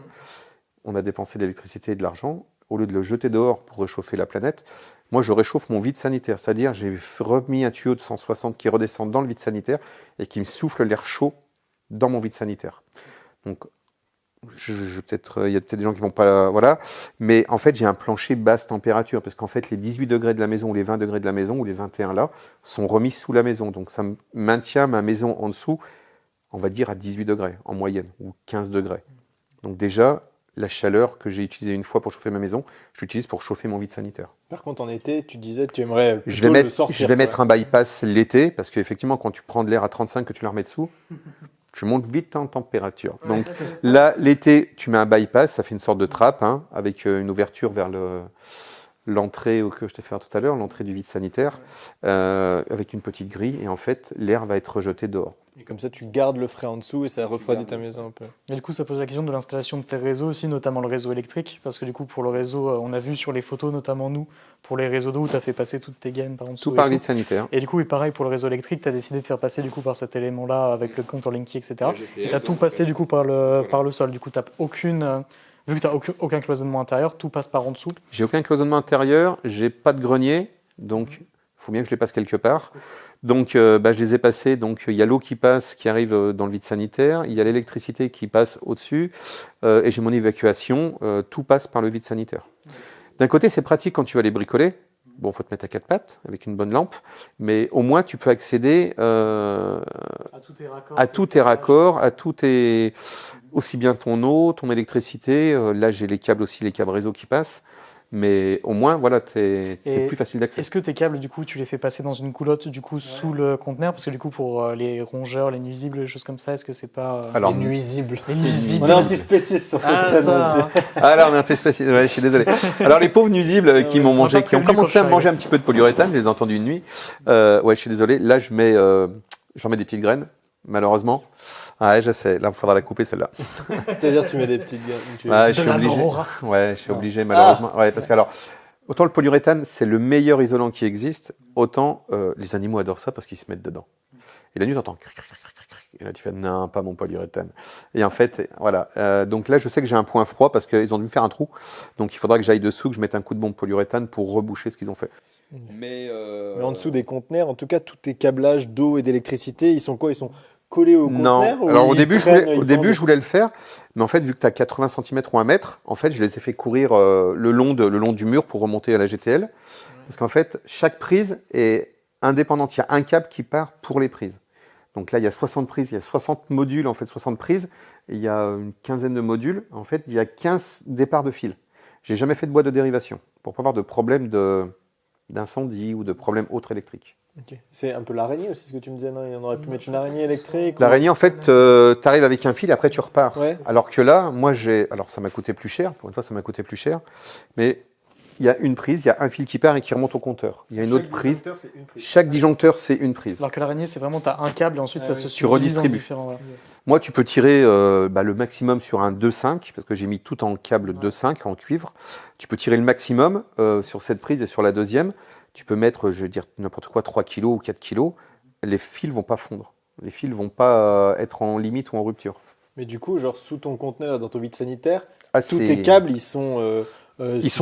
on a dépensé de l'électricité et de l'argent, au lieu de le jeter dehors pour réchauffer la planète, moi je réchauffe mon vide sanitaire, c'est-à-dire j'ai remis un tuyau de 160 qui redescend dans le vide sanitaire et qui me souffle l'air chaud dans mon vide sanitaire. Donc il y a peut-être des gens qui vont pas, voilà, mais en fait j'ai un plancher basse température parce qu'en fait les 18 degrés de la maison ou les 20 degrés de la maison ou les 21 là sont remis sous la maison, donc ça maintient ma maison en dessous, on va dire à 18 degrés en moyenne ou 15 degrés. Donc déjà la chaleur que j'ai utilisée une fois pour chauffer ma maison, je l'utilise pour chauffer mon vide sanitaire. Par contre, en été, tu disais que tu aimerais Je plutôt vais le sortir. je vais mettre un bypass l'été, parce qu'effectivement, quand tu prends de l'air à 35 que tu le remets dessous, tu montes vite en température. Donc là, l'été, tu mets un bypass, ça fait une sorte de trappe, hein, avec une ouverture vers l'entrée que je t'ai fait tout à l'heure, l'entrée du vide sanitaire, avec une petite grille, et en fait, l'air va être rejeté dehors. Et comme ça, tu gardes le frais en dessous et ça refroidit ta maison un peu. Et du coup, ça pose la question de l'installation de tes réseaux aussi, notamment le réseau électrique, parce que du coup, pour le réseau, on a vu sur les photos, notamment nous, pour les réseaux d'eau où tu as fait passer toutes tes gaines par en dessous. Tout par vide sanitaire. Et du coup, et pareil pour le réseau électrique, tu as décidé de faire passer du coup par cet élément-là avec le compteur Linky, etc. Et tu as tout passé du coup par le sol. Du coup, tu vu que tu n'as aucun cloisonnement intérieur, tout passe par en dessous. J'ai aucun cloisonnement intérieur, j'ai pas de grenier, donc il faut bien que je les passe quelque part. Donc je les ai passés, donc il y a l'eau qui passe, qui arrive dans le vide sanitaire, il y a l'électricité qui passe au-dessus, et j'ai mon évacuation, tout passe par le vide sanitaire. D'un côté, c'est pratique quand tu vas les bricoler. Bon, il faut te mettre à quatre pattes avec une bonne lampe, mais au moins tu peux accéder à tous tes raccords, aussi bien ton eau, ton électricité. Là, j'ai les câbles aussi, les câbles réseau qui passent. Mais au moins, voilà, c'est plus facile d'accès. Est-ce que tes câbles, du coup, tu les fais passer dans une coulotte du coup sous le conteneur? Parce que du coup, pour les rongeurs, les nuisibles, les choses comme ça, est-ce que c'est pas les nuisibles? Les nuisibles. On est antispécistes sur cette chaîne. Ah là, on est antispécistes. Ouais, je suis désolé. Alors les pauvres nuisibles qui m'ont mangé, qui ont commencé à manger un petit peu de polyuréthane, je les ai entendus une nuit. Ouais, je suis désolé. Là, j'en mets des petites graines, malheureusement. Ouais, je sais. Là, il faudra la couper, celle-là. C'est-à-dire, tu mets des petites graines. Ouais, je suis obligé. Ouais, je suis obligé, malheureusement. Ouais, parce que alors, autant le polyuréthane, c'est le meilleur isolant qui existe, autant les animaux adorent ça parce qu'ils se mettent dedans. Et la nuit, tu entends. Et là, tu fais non, pas mon polyuréthane. Et en fait, voilà. Donc là, je sais que j'ai un point froid parce qu'ils ont dû me faire un trou. Donc il faudra que j'aille dessous, que je mette un coup de bombe polyuréthane pour reboucher ce qu'ils ont fait. Mais en dessous des conteneurs, en tout cas, tous tes câblages d'eau et d'électricité, ils sont quoi? Ils sont collés au conteneur? Non. Alors au début, je voulais le faire, mais en fait, vu que tu as 80 cm ou 1 mètre, en fait, je les ai fait courir le long du mur pour remonter à la GTL. Parce qu'en fait, chaque prise est indépendante. Il y a un câble qui part pour les prises. Donc là, il y a 60 prises, il y a 60 modules, en fait, 60 prises. Et il y a une quinzaine de modules. En fait, il y a 15 départs de fil. J'ai jamais fait de boîte de dérivation pour pas avoir de problème d'incendie ou de problème autre électrique. Okay. C'est un peu l'araignée aussi, ce que tu me disais, non? Il y en aurait pu mettre une araignée électrique. L'araignée, en fait, tu arrives avec un fil et après tu repars. Ouais, alors que là, moi, alors ça m'a coûté plus cher, pour une fois, ça m'a coûté plus cher, mais il y a une prise, il y a un fil qui part et qui remonte au compteur. Il y a une autre prise. Chaque disjoncteur, c'est une prise. Alors que l'araignée, c'est vraiment, tu as un câble et ensuite ça se tu redistribues. Différents... Moi, tu peux tirer le maximum sur un 2.5, parce que j'ai mis tout en câble 2.5, en cuivre. Tu peux tirer le maximum sur cette prise et sur la deuxième. Tu peux mettre, je veux dire, n'importe quoi, 3 kg ou 4 kg. Les fils vont pas fondre. Les fils vont pas être en limite ou en rupture. Mais du coup, genre sous ton conteneur, dans ton vide sanitaire, tous tes câbles, ils sont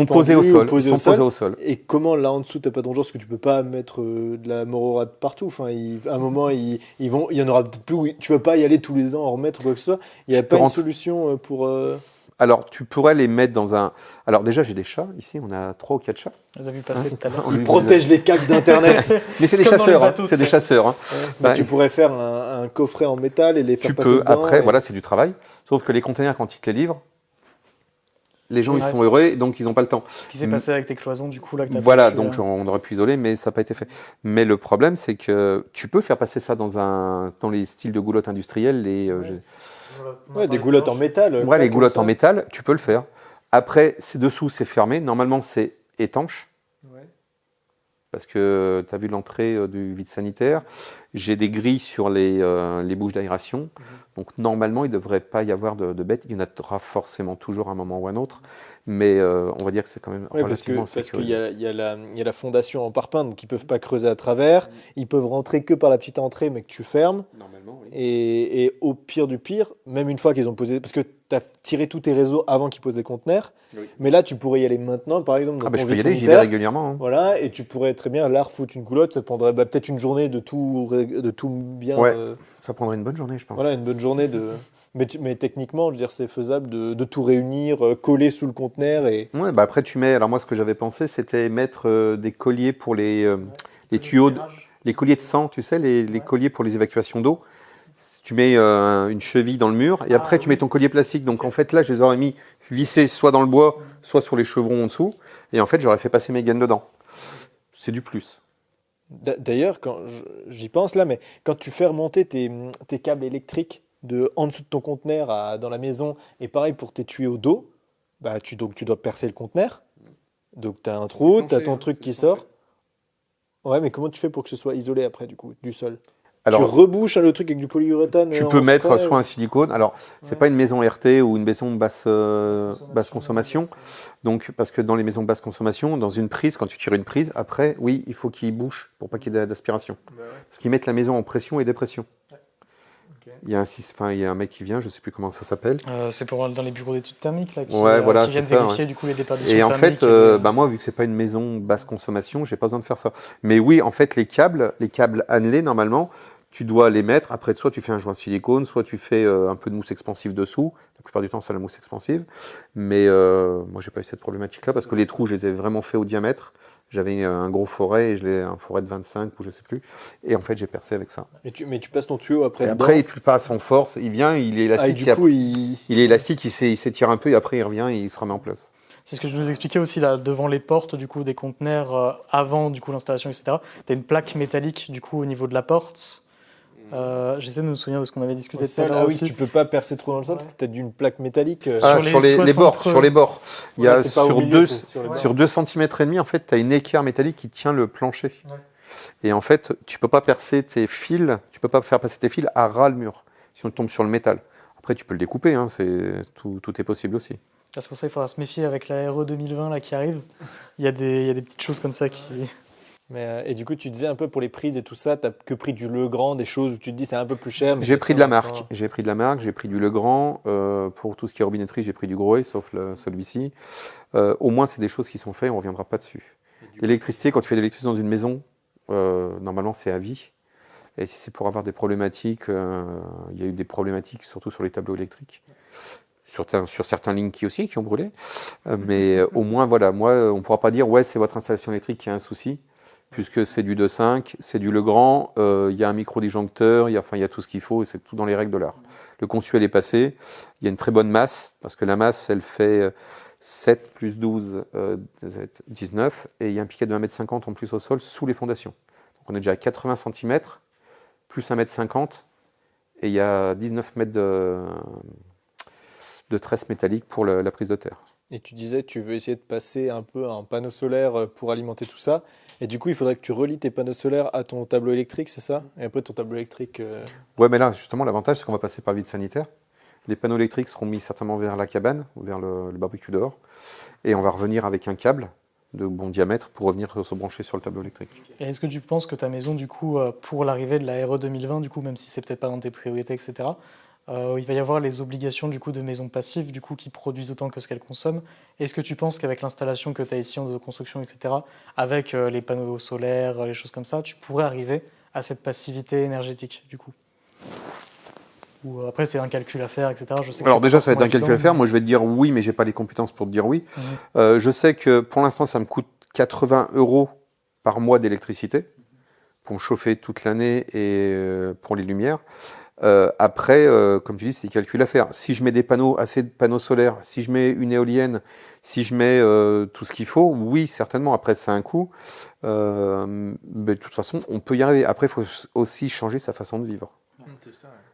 posés au sol. Ils sont posés au sol. Et comment là en dessous, t'as pas de danger parce que tu peux pas mettre de la morora partout. Enfin, à un moment, il y en aura plus. Tu peux pas y aller tous les ans en remettre ou quoi que ce soit. Il n'y a pas une solution pour. Alors, tu pourrais les mettre dans un. Alors, déjà, j'ai des chats ici. On a 3 ou 4 chats. On les a vu passer tout à l'heure. Ils protègent les cacs d'Internet. Mais c'est des chasseurs. C'est des chasseurs. Hein. Ouais. Tu pourrais faire un coffret en métal et les faire passer dedans. Tu peux. Après, voilà, c'est du travail. Sauf que les containers, quand ils te les livrent, les gens, ils sont heureux, donc ils n'ont pas le temps. Ce qui s'est passé avec tes cloisons, du coup, là, que tu as voilà, fait, donc on aurait pu isoler, mais ça n'a pas été fait. Mais le problème, c'est que tu peux faire passer ça dans les styles de goulottes industrielles. Des goulottes en métal. Ouais, les goulottes en métal, tu peux le faire. Après, c'est dessous, c'est fermé. Normalement, c'est étanche. Ouais. Parce que tu as vu l'entrée du vide sanitaire. J'ai des grilles sur les bouches d'aération. Donc, normalement, il ne devrait pas y avoir de bêtes. Il y en aura forcément toujours à un moment ou à un autre. Mais on va dire que c'est quand même relativement parce qu'il y a la fondation en parpaing, donc ils ne peuvent pas creuser à travers. Ils peuvent rentrer que par la petite entrée, mais que tu fermes. Normalement, oui. Et au pire du pire, même une fois qu'ils ont posé... Parce que tu as tiré tous tes réseaux avant qu'ils posent les conteneurs. Oui. Mais là, tu pourrais y aller maintenant, par exemple. Je peux y aller, j'y vais régulièrement. Hein. Voilà, et tu pourrais très bien, là, refoutre une goulotte. Ça prendrait peut-être une journée de tout bien... Ouais, ça prendrait une bonne journée, je pense. Voilà, une bonne journée de... Mais techniquement, je veux dire, c'est faisable de tout réunir, coller sous le conteneur et. Ouais, après tu mets. Alors moi, ce que j'avais pensé, c'était mettre des colliers pour les tuyaux, les colliers de sang, tu sais, les colliers pour les évacuations d'eau. Tu mets une cheville dans le mur et après tu mets ton collier plastique. Donc en fait là, je les aurais mis vissés soit dans le bois, soit sur les chevrons en dessous. Et en fait, j'aurais fait passer mes gaines dedans. C'est du plus. D'ailleurs, quand j'y pense là, mais quand tu fais remonter tes câbles électriques en dessous de ton conteneur dans la maison, et pareil pour tes tuyaux d'eau, bah, donc tu dois percer le conteneur. Donc tu as un trou, tu as ton truc qui sort. Ouais, mais comment tu fais pour que ce soit isolé après, du coup, du sol? Tu Alors, rebouches le truc avec du polyuréthane tu en peux mettre spray, soit un silicone. Alors, c'est pas une maison RT ou une maison basse consommation. Donc, parce que dans les maisons basse consommation, dans une prise, quand tu tires une prise, après, oui, il faut qu'il bouche pour pas qu'il y ait d'aspiration. Parce qu'ils mettent la maison en pression et dépression. Il y a un mec qui vient, je sais plus comment ça s'appelle. C'est pour dans les bureaux d'études thermiques là, qui Voilà, viennent c'est ça, vérifier du coup les déperditions Et en thermiques. fait, moi, vu que c'est pas une maison basse consommation, j'ai pas besoin de faire ça. Mais oui, en fait, les câbles annelés, normalement, tu dois les mettre. Après, soit tu fais un joint silicone, soit tu fais un peu de mousse expansive dessous. La plupart du temps, c'est la mousse expansive. Mais moi, j'ai pas eu cette problématique-là parce que les trous, je les ai vraiment fait au diamètre. J'avais un gros forêt et un forêt de 25 ou je sais plus. Et en fait, j'ai percé avec ça. mais tu passes ton tuyau après Et dedans. après, tu le passes en force. Il vient, il est élastique. Du coup, il est élastique, il s'étire un peu et après, il revient et il se remet en place. C'est ce que je vous expliquais aussi là, devant les portes du coup des conteneurs avant du coup l'installation, etc. Tu as une plaque métallique du coup au niveau de la porte. J'essaie de me souvenir de ce qu'on avait discuté tout à l'heure oui, aussi. tu peux pas percer trop dans le sol parce que tu as d'une plaque métallique. Sur les bords, sur les bords. Il y a c'est pas au milieu, c'est sur les bords. sur 2 cm et demi, en fait, tu as une équerre métallique qui tient le plancher. Et en fait, tu peux pas percer tes fils, tu peux pas faire passer tes fils à ras le mur. Sinon, tu tombes sur le métal. Après, tu peux le découper, hein, tout est possible aussi. C'est pour ça qu'il faudra se méfier avec la RE 2020 là, qui arrive. Il y a des petites choses comme ça qui... Et du coup, tu disais un peu pour les prises et tout ça, tu n'as que pris du Legrand, des choses où tu te dis c'est un peu plus cher. J'ai pris de la marque, j'ai pris du Legrand. Pour tout ce qui est robinetterie, j'ai pris du Grohe, sauf celui-ci. Au moins, c'est des choses qui sont faites, on ne reviendra pas dessus. L'électricité, quand tu fais de l'électricité dans une maison, normalement, c'est à vie. Et si c'est pour avoir des problématiques, il y a eu des problématiques, surtout sur les tableaux électriques. Sur certains Linky aussi qui ont brûlé. Mais au moins, voilà, moi, on ne pourra pas dire, ouais, c'est votre installation électrique qui a un souci. Puisque c'est du 2.5, c'est du Legrand, il y a un micro-disjoncteur, il y a tout ce qu'il faut, et c'est tout dans les règles de l'art. Le conçu, elle est passé, il y a une très bonne masse, parce que la masse, elle fait 7 plus 12, 19, et il y a un piquet de 1,50 m en plus au sol, sous les fondations. Donc on est déjà à 80 cm, plus 1,50 m, et il y a 19 mètres de tresse métallique pour la prise de terre. Et tu disais, tu veux essayer de passer un peu un panneau solaire pour alimenter tout ça. Et du coup, il faudrait que tu relis tes panneaux solaires à ton tableau électrique, c'est ça? Et après, ton tableau électrique... Ouais, mais là, justement, l'avantage, c'est qu'on va passer par le vide sanitaire. Les panneaux électriques seront mis certainement vers la cabane, ou vers le barbecue dehors. Et on va revenir avec un câble de bon diamètre pour revenir se brancher sur le tableau électrique. Et est-ce que tu penses que ta maison, du coup, pour l'arrivée de la RE 2020, du coup, même si c'est peut-être pas dans tes priorités, etc., il va y avoir les obligations du coup de maisons passives du coup qui produisent autant que ce qu'elles consomment. Est-ce que tu penses qu'avec l'installation que tu as ici en construction, etc., avec les panneaux solaires, les choses comme ça, tu pourrais arriver à cette passivité énergétique du coup? Ou après c'est un calcul à faire, etc. Je sais que alors déjà ça va être un calcul à faire. Moi je vais te dire oui, mais j'ai pas les compétences pour te dire oui. Je sais que pour l'instant ça me coûte 80 € par mois d'électricité pour me chauffer toute l'année et pour les lumières. Après, comme tu dis, c'est des calculs à faire. Si je mets assez de panneaux solaires, si je mets une éolienne, si je mets tout ce qu'il faut, oui, certainement. Après, c'est un coût. Mais de toute façon, on peut y arriver. Après, il faut aussi changer sa façon de vivre.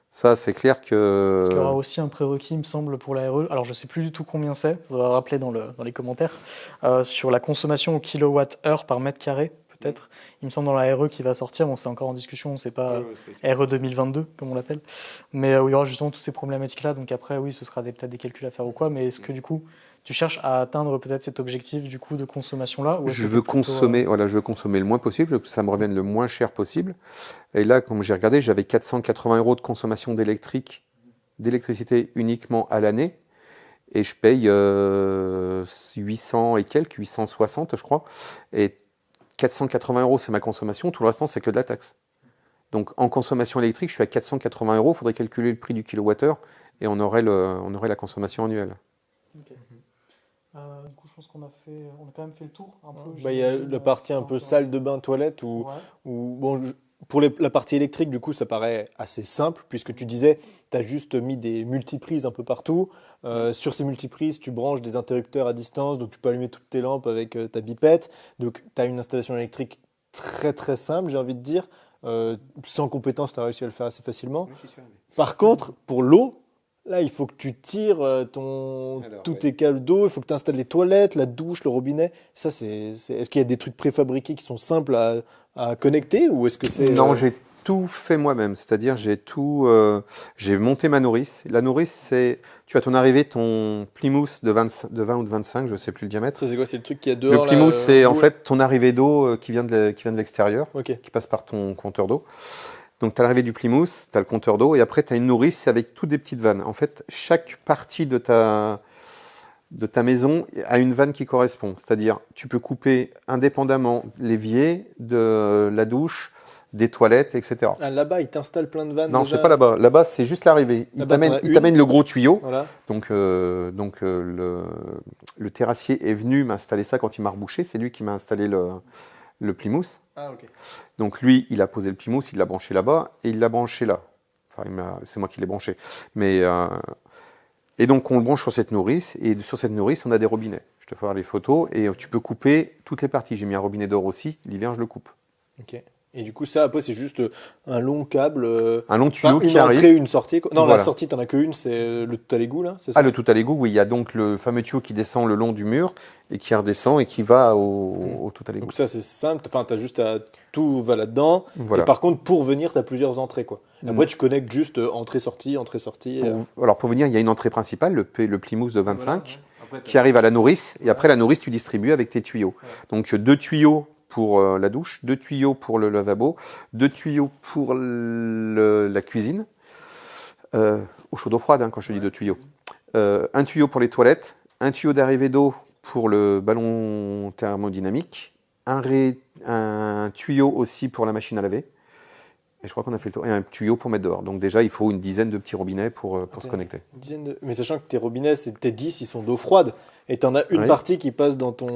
Ça, c'est clair que... Parce qu'il y aura aussi un prérequis, il me semble, pour la RE. Alors, je ne sais plus du tout combien c'est. Il faudra rappeler dans les commentaires. Sur la consommation au kilowattheure par mètre carré, peut-être. Il me semble dans la RE qui va sortir, bon, c'est encore en discussion, on ne sait pas RE 2022 comme on l'appelle, mais où il y aura justement toutes ces problématiques-là. Donc après, oui, ce sera peut-être des calculs à faire ou quoi, mais est-ce que du coup, tu cherches à atteindre peut-être cet objectif du coup de consommation-là? Je veux consommer le moins possible, que ça me revienne le moins cher possible. Et là, comme j'ai regardé, j'avais 480 € de consommation d'électricité uniquement à l'année. Et je paye 800 et quelques, 860 je crois. Et 480 €, c'est ma consommation, tout le restant, c'est que de la taxe. Donc, en consommation électrique, je suis à 480 €, il faudrait calculer le prix du kilowattheure et on aurait la consommation annuelle. Okay. Du coup, je pense qu'on a quand même fait le tour un peu. Il y a la partie un peu salle de bain, toilette, où bon, pour la partie électrique, du coup, ça paraît assez simple, puisque tu disais, tu as juste mis des multiprises un peu partout. Sur ces multiprises, tu branches des interrupteurs à distance, donc tu peux allumer toutes tes lampes avec ta pipette. Donc, tu as une installation électrique très très simple, j'ai envie de dire. Sans compétence, tu as réussi à le faire assez facilement. Oui, j'y suis arrivé. Par contre, pour l'eau, là, il faut que tu tires tous tes câbles d'eau, il faut que tu installes les toilettes, la douche, le robinet. Ça, Est-ce qu'il y a des trucs préfabriqués qui sont simples à connecter ou est-ce que c'est... Non, j'ai tout fait moi-même. C'est-à-dire, j'ai monté ma nourrice. La nourrice, tu as ton arrivée, ton Plymouth de 20 ou de 25, je sais plus le diamètre. Ça, c'est quoi? C'est le truc qui est Le dehors Plymouth, là, c'est en boule. fait ton arrivée d'eau qui vient de l'extérieur, Ok. qui passe par ton compteur d'eau. Donc, tu as l'arrivée du Plymouth, tu as le compteur d'eau, et après, tu as une nourrice avec toutes des petites vannes. En fait, chaque partie de ta maison a une vanne qui correspond. C'est-à-dire, tu peux couper indépendamment l'évier, de la douche, des toilettes, etc. Ah, là-bas, ils t'installent plein de vannes Non, déjà. c'est pas là-bas. Là-bas, c'est juste l'arrivée. Il Là-bas, t'en as il t'amène le gros tuyau. Voilà. Donc, le terrassier est venu m'installer ça quand il m'a rebouché. C'est lui qui m'a installé le Plymouth. Ah, ok. Donc, lui, il a posé le Plymouth, il l'a branché là-bas et il l'a branché là. Enfin, c'est moi qui l'ai branché. Et donc, on le branche sur cette nourrice. Et sur cette nourrice, on a des robinets. Je te ferai les photos. Et tu peux couper toutes les parties. J'ai mis un robinet d'or aussi. L'hiver, je le coupe. Ok. Et du coup, ça, après, c'est juste un long câble. Un long tuyau Une qui arrive. entrée, une sortie, quoi. Non, Voilà. la sortie, t'en as qu'une, c'est le tout à l'égout, là, c'est ça? Ah, le tout à l'égout, oui. Il y a donc le fameux tuyau qui descend le long du mur et qui redescend et qui va au tout à l'égout. Donc ça, c'est simple. Enfin, t'as juste à... Tout va là-dedans. Voilà. Et par contre, pour venir, t'as plusieurs entrées, quoi. Et après, Mm. tu connectes juste entrée-sortie, entrée-sortie. Alors, pour venir, il y a une entrée principale, le Plymouth de 25, Voilà, ouais. Après, qui arrive à la nourrice. Et après, la nourrice, tu distribues avec tes tuyaux. Ouais. Donc, 2 tuyaux pour la douche, 2 tuyaux pour le lavabo, 2 tuyaux pour la cuisine, au chaud d'eau froide, hein, quand je dis 2 tuyaux. Un tuyau pour les toilettes, un tuyau d'arrivée d'eau pour le ballon thermodynamique, un tuyau aussi pour la machine à laver. Et je crois qu'on a fait le tour. Et un tuyau pour mettre dehors. Donc déjà, il faut une dizaine de petits robinets pour se connecter. Une dizaine de... Mais sachant que tes robinets, tes 10, ils sont d'eau froide. Et t'en as une Oui. partie qui passe dans ton...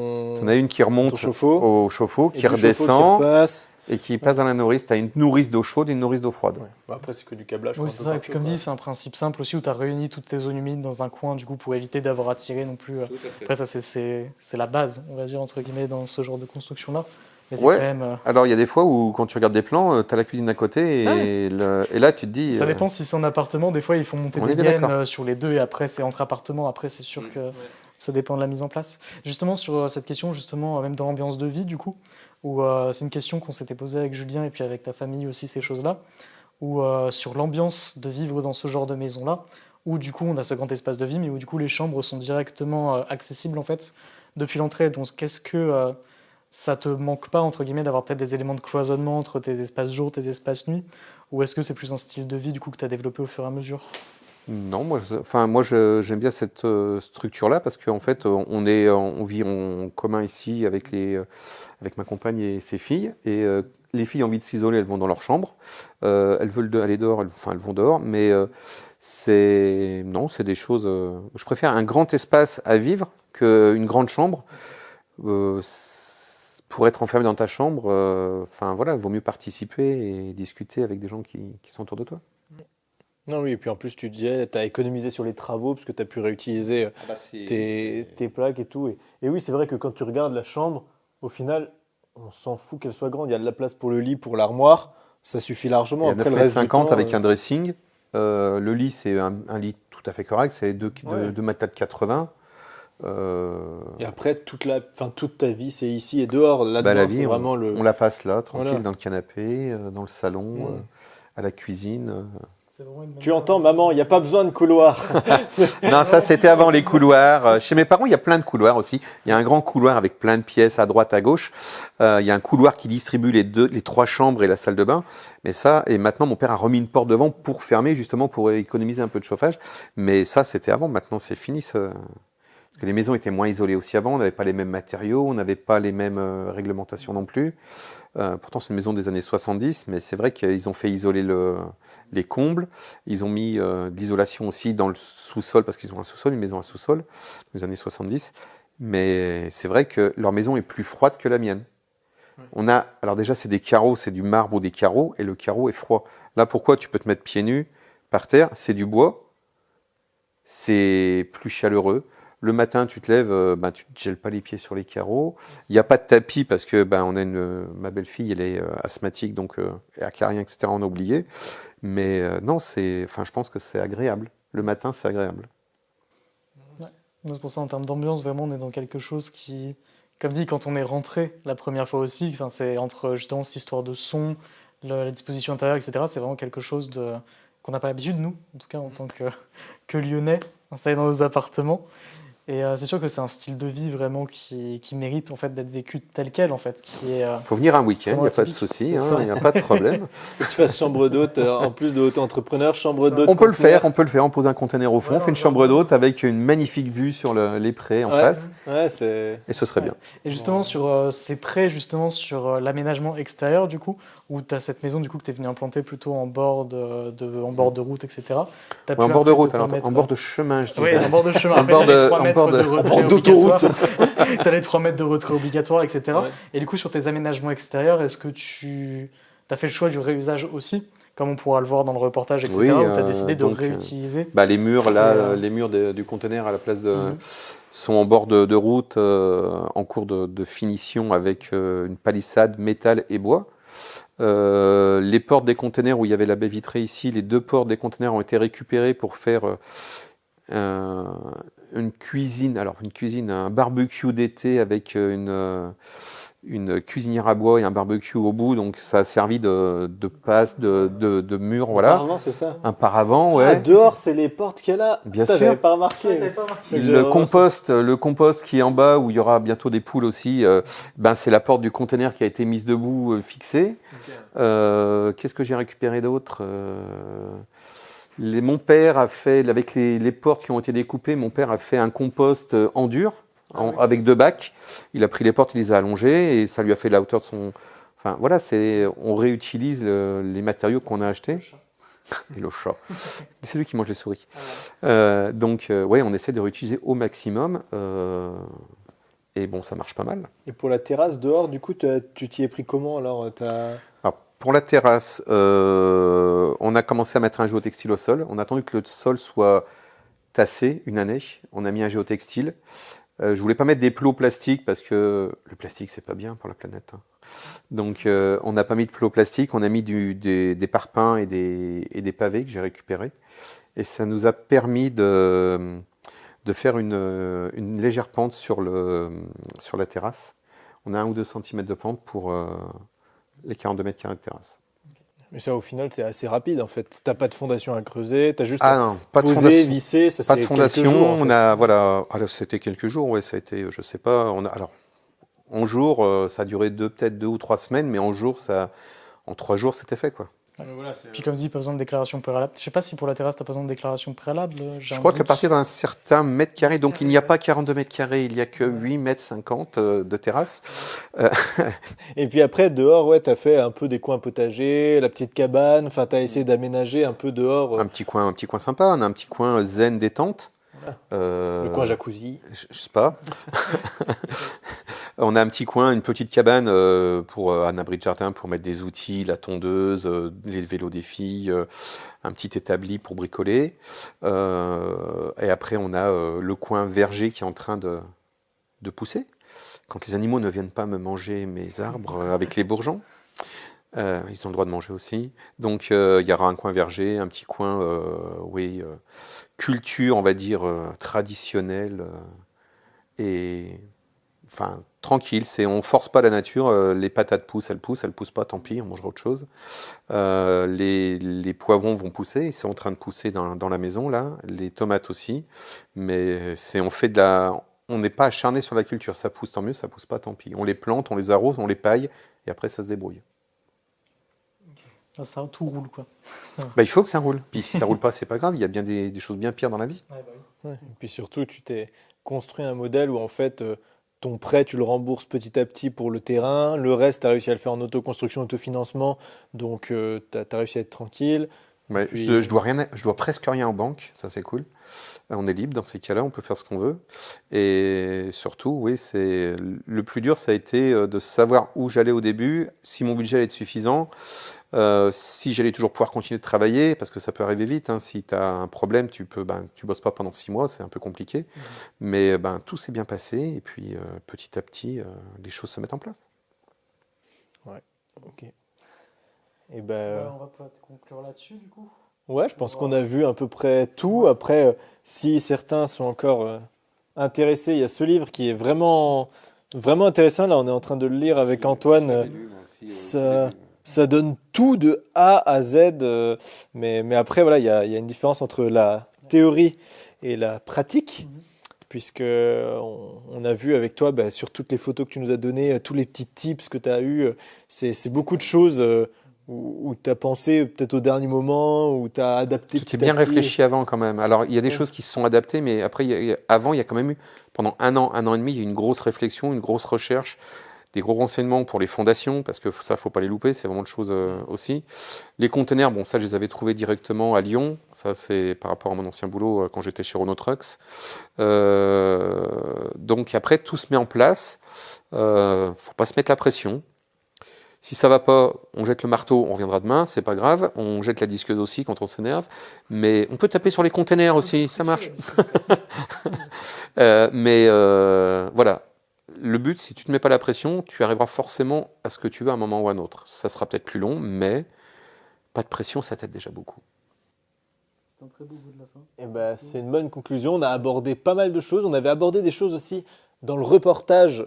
On a une qui remonte ton chauffe-eau. au chauffe-eau, Et qui du chauffe-eau redescend qui repasse. et qui passe dans la nourrice. Tu as une nourrice d'eau chaude et une nourrice d'eau froide. Ouais. Bah, après, c'est que du câblage. Oui, c'est ça. Et puis, comme dit, c'est un principe simple aussi où tu as réuni toutes tes zones humides dans un coin, du coup, pour éviter d'avoir à tirer non plus. Après, ça, c'est la base, on va dire, entre guillemets, dans ce genre de construction-là. Mais c'est Ouais. quand même. Alors, il y a des fois où, quand tu regardes des plans, tu as la cuisine à côté et là, tu te dis. Ça dépend si c'est en appartement. Des fois, ils font monter On des est bien gaines d'accord. sur les deux et après, c'est entre appartements. Après, c'est sûr que ça dépend de la mise en place. Justement, sur cette question, justement, même dans l'ambiance de vie, du coup, où c'est une question qu'on s'était posée avec Julien et puis avec ta famille aussi, ces choses-là, où sur l'ambiance de vivre dans ce genre de maison-là, où du coup, on a ce grand espace de vie, mais où du coup, les chambres sont directement accessibles, en fait, depuis l'entrée. Donc, qu'est-ce que ça te manque pas, entre guillemets, d'avoir peut-être des éléments de cloisonnement entre tes espaces jour, tes espaces nuit, ou est-ce que c'est plus un style de vie, du coup, que tu as développé au fur et à mesure? Non, j'aime bien cette structure-là parce qu'en fait, on vit en commun ici avec ma compagne et ses filles. Et les filles ont envie de s'isoler, elles vont dans leur chambre. Elles veulent aller dehors, elles vont dehors. Mais c'est des choses. Je préfère un grand espace à vivre qu'une grande chambre. Pour être enfermé dans ta chambre, il vaut mieux participer et discuter avec des gens qui sont autour de toi. Non, oui, et puis en plus, tu disais, tu as économisé sur les travaux parce que tu as pu réutiliser tes plaques et tout. Et oui, c'est vrai que quand tu regardes la chambre, au final, on s'en fout qu'elle soit grande. Il y a de la place pour le lit, pour l'armoire. Ça suffit largement. Il y a Après, le reste du 9,50 m temps, avec un dressing. Le lit, c'est un lit tout à fait correct. C'est 2 Ouais. 2,80 m. Et après, toute ta vie, c'est ici et dehors. Là-dedans, La c'est vie, vraiment on la passe là, tranquille, Voilà. dans le canapé, dans le salon, à la cuisine. Tu entends, maman, il n'y a pas besoin de couloir. Non, ça c'était avant les couloirs. Chez mes parents, il y a plein de couloirs aussi. Il y a un grand couloir avec plein de pièces à droite, à gauche. Il y a un couloir qui distribue les 3 chambres et la salle de bain. Mais ça, et maintenant mon père a remis une porte devant pour fermer, justement pour économiser un peu de chauffage. Mais ça, c'était avant. Maintenant, c'est fini. Parce que les maisons étaient moins isolées aussi avant. On n'avait pas les mêmes matériaux, on n'avait pas les mêmes réglementations non plus. Pourtant, c'est une maison des années 70, mais c'est vrai qu'ils ont fait isoler les combles. Ils ont mis de l'isolation aussi dans le sous-sol, parce qu'ils ont un sous-sol, une maison à sous-sol, dans les années 70. Mais c'est vrai que leur maison est plus froide que la mienne. Alors déjà, c'est des carreaux, c'est du marbre ou des carreaux, et le carreau est froid. Là, pourquoi tu peux te mettre pieds nus par terre? C'est du bois, c'est plus chaleureux. Le matin, tu te lèves, tu ne te gèles pas les pieds sur les carreaux. Il n'y a pas de tapis parce que ma belle-fille, elle est asthmatique, donc acarien, etc. On a oublié. Mais non, je pense que c'est agréable. Le matin, c'est agréable. Ouais. C'est pour ça, en termes d'ambiance, vraiment, on est dans quelque chose qui, comme dit, quand on est rentré la première fois aussi, c'est entre justement cette histoire de son, la disposition intérieure, etc. C'est vraiment quelque chose qu'on n'a pas l'habitude, nous, en tout cas en tant que Lyonnais, installés dans nos appartements. Et c'est sûr que c'est un style de vie vraiment qui mérite en fait d'être vécu tel quel en fait, qui est. Faut venir un week-end, il n'y a pas de souci, il n'y a pas de problème. Faut que tu fasses chambre d'hôte, en plus de auto-entrepreneur, chambre d'hôte. On peut le faire, on pose un conteneur au fond, on fait une chambre d'hôte avec une magnifique vue sur les prés en face. Ouais, et ce serait bien. Et justement sur ces prés, justement sur l'aménagement extérieur du coup, où tu as cette maison du coup que tu es venu implanter plutôt en bord de route, etc. En bord de route, en bord de chemin, je dirais. Oui, en bord de chemin. En bord d'autoroute. Tu as les 3 mètres de retrait obligatoires, etc. Ouais. Et du coup, sur tes aménagements extérieurs, est-ce que tu as fait le choix du réusage aussi, comme on pourra le voir dans le reportage, etc. Oui, où tu as décidé de réutiliser les murs, les murs du conteneur à la place sont en bord de route, en cours de finition avec une palissade métal et bois. Les portes des conteneurs où il y avait la baie vitrée ici, les 2 portes des conteneurs ont été récupérées pour faire une cuisine, un barbecue d'été avec une cuisinière à bois et un barbecue au bout, donc ça a servi de passe, de mur, voilà. Un paravent, c'est ça? Un paravent, ouais. Ah, dehors, c'est les portes qu'il y a là. Bien sûr. sûr. Pas remarqué. Le compost qui est en bas, où il y aura bientôt des poules aussi, c'est la porte du conteneur qui a été mise debout, fixée. Okay. Qu'est-ce que j'ai récupéré d'autre? Mon père a fait, avec les portes qui ont été découpées, mon père a fait un compost en dur, avec 2 bacs. Il a pris les portes, il les a allongées et ça lui a fait la hauteur de son. Enfin voilà, on réutilise les matériaux qu'on a achetés. Et le chat. C'est lui qui mange les souris. On essaie de réutiliser au maximum. Et bon, ça marche pas mal. Et pour la terrasse dehors, du coup, tu t'y es pris comment alors pour la terrasse, on a commencé à mettre un géotextile au sol. On a attendu que le sol soit tassé une année. On a mis un géotextile. Je voulais pas mettre des plots plastiques parce que le plastique, c'est pas bien pour la planète. Donc, on n'a pas mis de plots plastiques. On a mis des parpaings et des pavés que j'ai récupérés. Et ça nous a permis de faire une légère pente sur la terrasse. On a 1 ou 2 cm de pente pour les 42 mètres carrés de terrasse. Mais ça, au final, c'est assez rapide en fait. T'as pas de fondation à creuser, t'as juste pas poser, de fondation, visser. Ça, pas de fondation. Quelques jours, en fait. Alors c'était quelques jours, ouais, ça a été, je sais pas. En jour, ça a duré peut-être 2 ou 3 semaines, mais en 3 jours, c'était fait, quoi. Puis comme dit, pas besoin de déclaration préalable. Je sais pas si pour la terrasse, tu n'as pas besoin de déclaration préalable. Je crois qu'à partir d'un certain mètre carré, donc il n'y a pas 42 mètres carrés, il n'y a que 8 mètres 50 de terrasse. Et puis après, dehors, tu as fait un peu des coins potagers, la petite cabane, enfin tu as essayé d'aménager un peu dehors. Un petit coin sympa, on a un petit coin zen détente. Le coin jacuzzi. Je sais pas. On a un petit coin, une petite cabane pour un abri de jardin pour mettre des outils, la tondeuse, les vélos des filles, un petit établi pour bricoler. Et après, on a le coin verger qui est en train de pousser. Quand les animaux ne viennent pas me manger mes arbres avec les bourgeons. Ils ont le droit de manger aussi. Donc, il y aura un coin verger, un petit coin, culture, on va dire, traditionnelle. Enfin, tranquille. On force pas la nature. Les patates poussent, elles poussent pas, tant pis, on mangera autre chose. Les poivrons vont pousser, ils sont en train de pousser dans la maison, là. Les tomates aussi. Mais on n'est pas acharné sur la culture. Ça pousse, tant mieux, ça pousse pas, tant pis. On les plante, on les arrose, on les paille, et après, ça se débrouille. Ça, tout roule, quoi. Il faut que ça roule. Puis si ça roule pas, c'est pas grave. Il y a bien des choses bien pires dans la vie. Ouais, et puis surtout, tu t'es construit un modèle où en fait, ton prêt, tu le rembourses petit à petit pour le terrain. Le reste, tu as réussi à le faire en autoconstruction, autofinancement. Donc, tu as réussi à être tranquille. Ouais, Puis- je dois presque rien aux banques, ça c'est cool. On est libre dans ces cas-là, on peut faire ce qu'on veut. Et surtout, oui, c'est le plus dur, ça a été de savoir où j'allais au début, si mon budget allait être suffisant, si j'allais toujours pouvoir continuer de travailler, parce que ça peut arriver vite. Hein, si tu as un problème, tu bosses pas pendant 6 mois, c'est un peu compliqué. Mais tout s'est bien passé, et puis petit à petit, les choses se mettent en place. Ok. Et ben, On va peut-être conclure là-dessus, du coup. ouais, je pense qu'on a vu à peu près tout. Après, si certains sont encore intéressés, il y a ce livre qui est vraiment, vraiment intéressant. Là, on est en train de le lire avec Antoine. Ça donne tout de A à Z. Mais après, voilà, il y a une différence entre la théorie et la pratique. Puisque on a vu avec toi, sur toutes les photos que tu nous as données, tous les petits tips que tu as eus, c'est beaucoup de choses où tu as pensé peut-être au dernier moment, où tu as adapté J'étais bien réfléchi avant quand même. Alors, il y a des choses qui se sont adaptées, mais après, avant, il y a quand même eu, pendant un an et demi, il y a eu une grosse réflexion, une grosse recherche, des gros renseignements pour les fondations, parce que ça, faut pas les louper, c'est vraiment de choses aussi. Les containers, bon, ça, je les avais trouvés directement à Lyon. Ça, c'est par rapport à mon ancien boulot quand j'étais chez Renault Trucks. Donc, après, tout se met en place. Faut pas se mettre la pression. Si ça va pas, on jette le marteau, on reviendra demain, c'est pas grave. On jette la disqueuse aussi quand on s'énerve. Mais on peut taper sur les containers aussi, ça marche. Voilà. Le but, si tu ne te mets pas la pression, tu arriveras forcément à ce que tu veux à un moment ou à un autre. Ça sera peut-être plus long, mais pas de pression, ça t'aide déjà beaucoup. C'est un très beau bout de la fin. Et c'est une bonne conclusion. On a abordé pas mal de choses. On avait abordé des choses aussi dans le reportage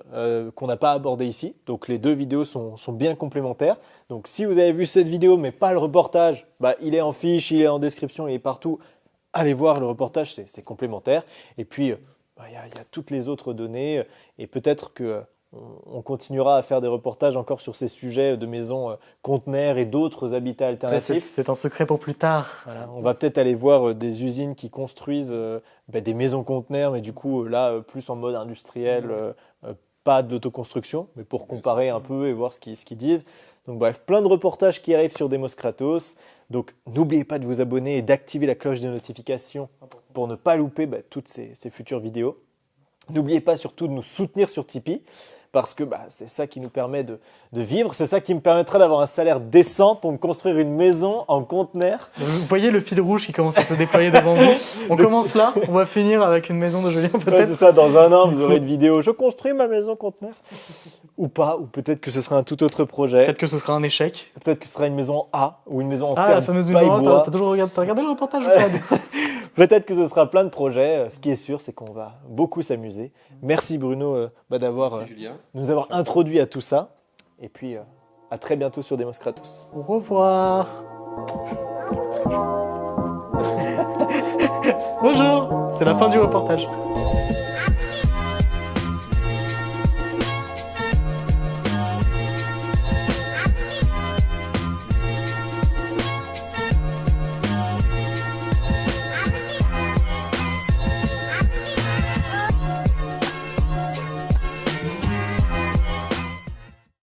qu'on n'a pas abordé ici. Donc les deux vidéos sont bien complémentaires. Donc si vous avez vu cette vidéo mais pas le reportage, il est en fiche, il est en description, il est partout. Allez voir le reportage, c'est complémentaire. Et puis il y a toutes les autres données. Et peut-être que on continuera à faire des reportages encore sur ces sujets de maisons conteneurs et d'autres habitats alternatifs. C'est un secret pour plus tard. Voilà, on va peut-être aller voir des usines qui construisent des maisons conteneurs, mais du coup là plus en mode industriel, pas d'autoconstruction, mais pour comparer un peu et voir ce qu'ils disent. Donc bref, plein de reportages qui arrivent sur Demos Kratos. Donc n'oubliez pas de vous abonner et d'activer la cloche de notification pour ne pas louper toutes ces futures vidéos. N'oubliez pas surtout de nous soutenir sur Tipeee, parce que c'est ça qui nous permet de vivre, c'est ça qui me permettra d'avoir un salaire décent pour me construire une maison en conteneur. Vous voyez le fil rouge qui commence à se déployer devant vous. On commence là, on va finir avec une maison de Julien peut-être. Ouais, c'est ça, dans un an, vous aurez une vidéo « Je construis ma maison conteneur ». Ou pas, ou peut-être que ce sera un tout autre projet. Peut-être que ce sera un échec. Peut-être que ce sera une maison A, ou une maison en terre. terre La fameuse paille maison bois. A, t'as regardé le reportage ou pas? Peut-être que ce sera plein de projets. Ce qui est sûr, c'est qu'on va beaucoup s'amuser. Merci Bruno d'avoir nous avoir introduit à tout ça. Et puis, à très bientôt sur Demos Kratos. Au revoir. Bonjour, c'est la fin du reportage.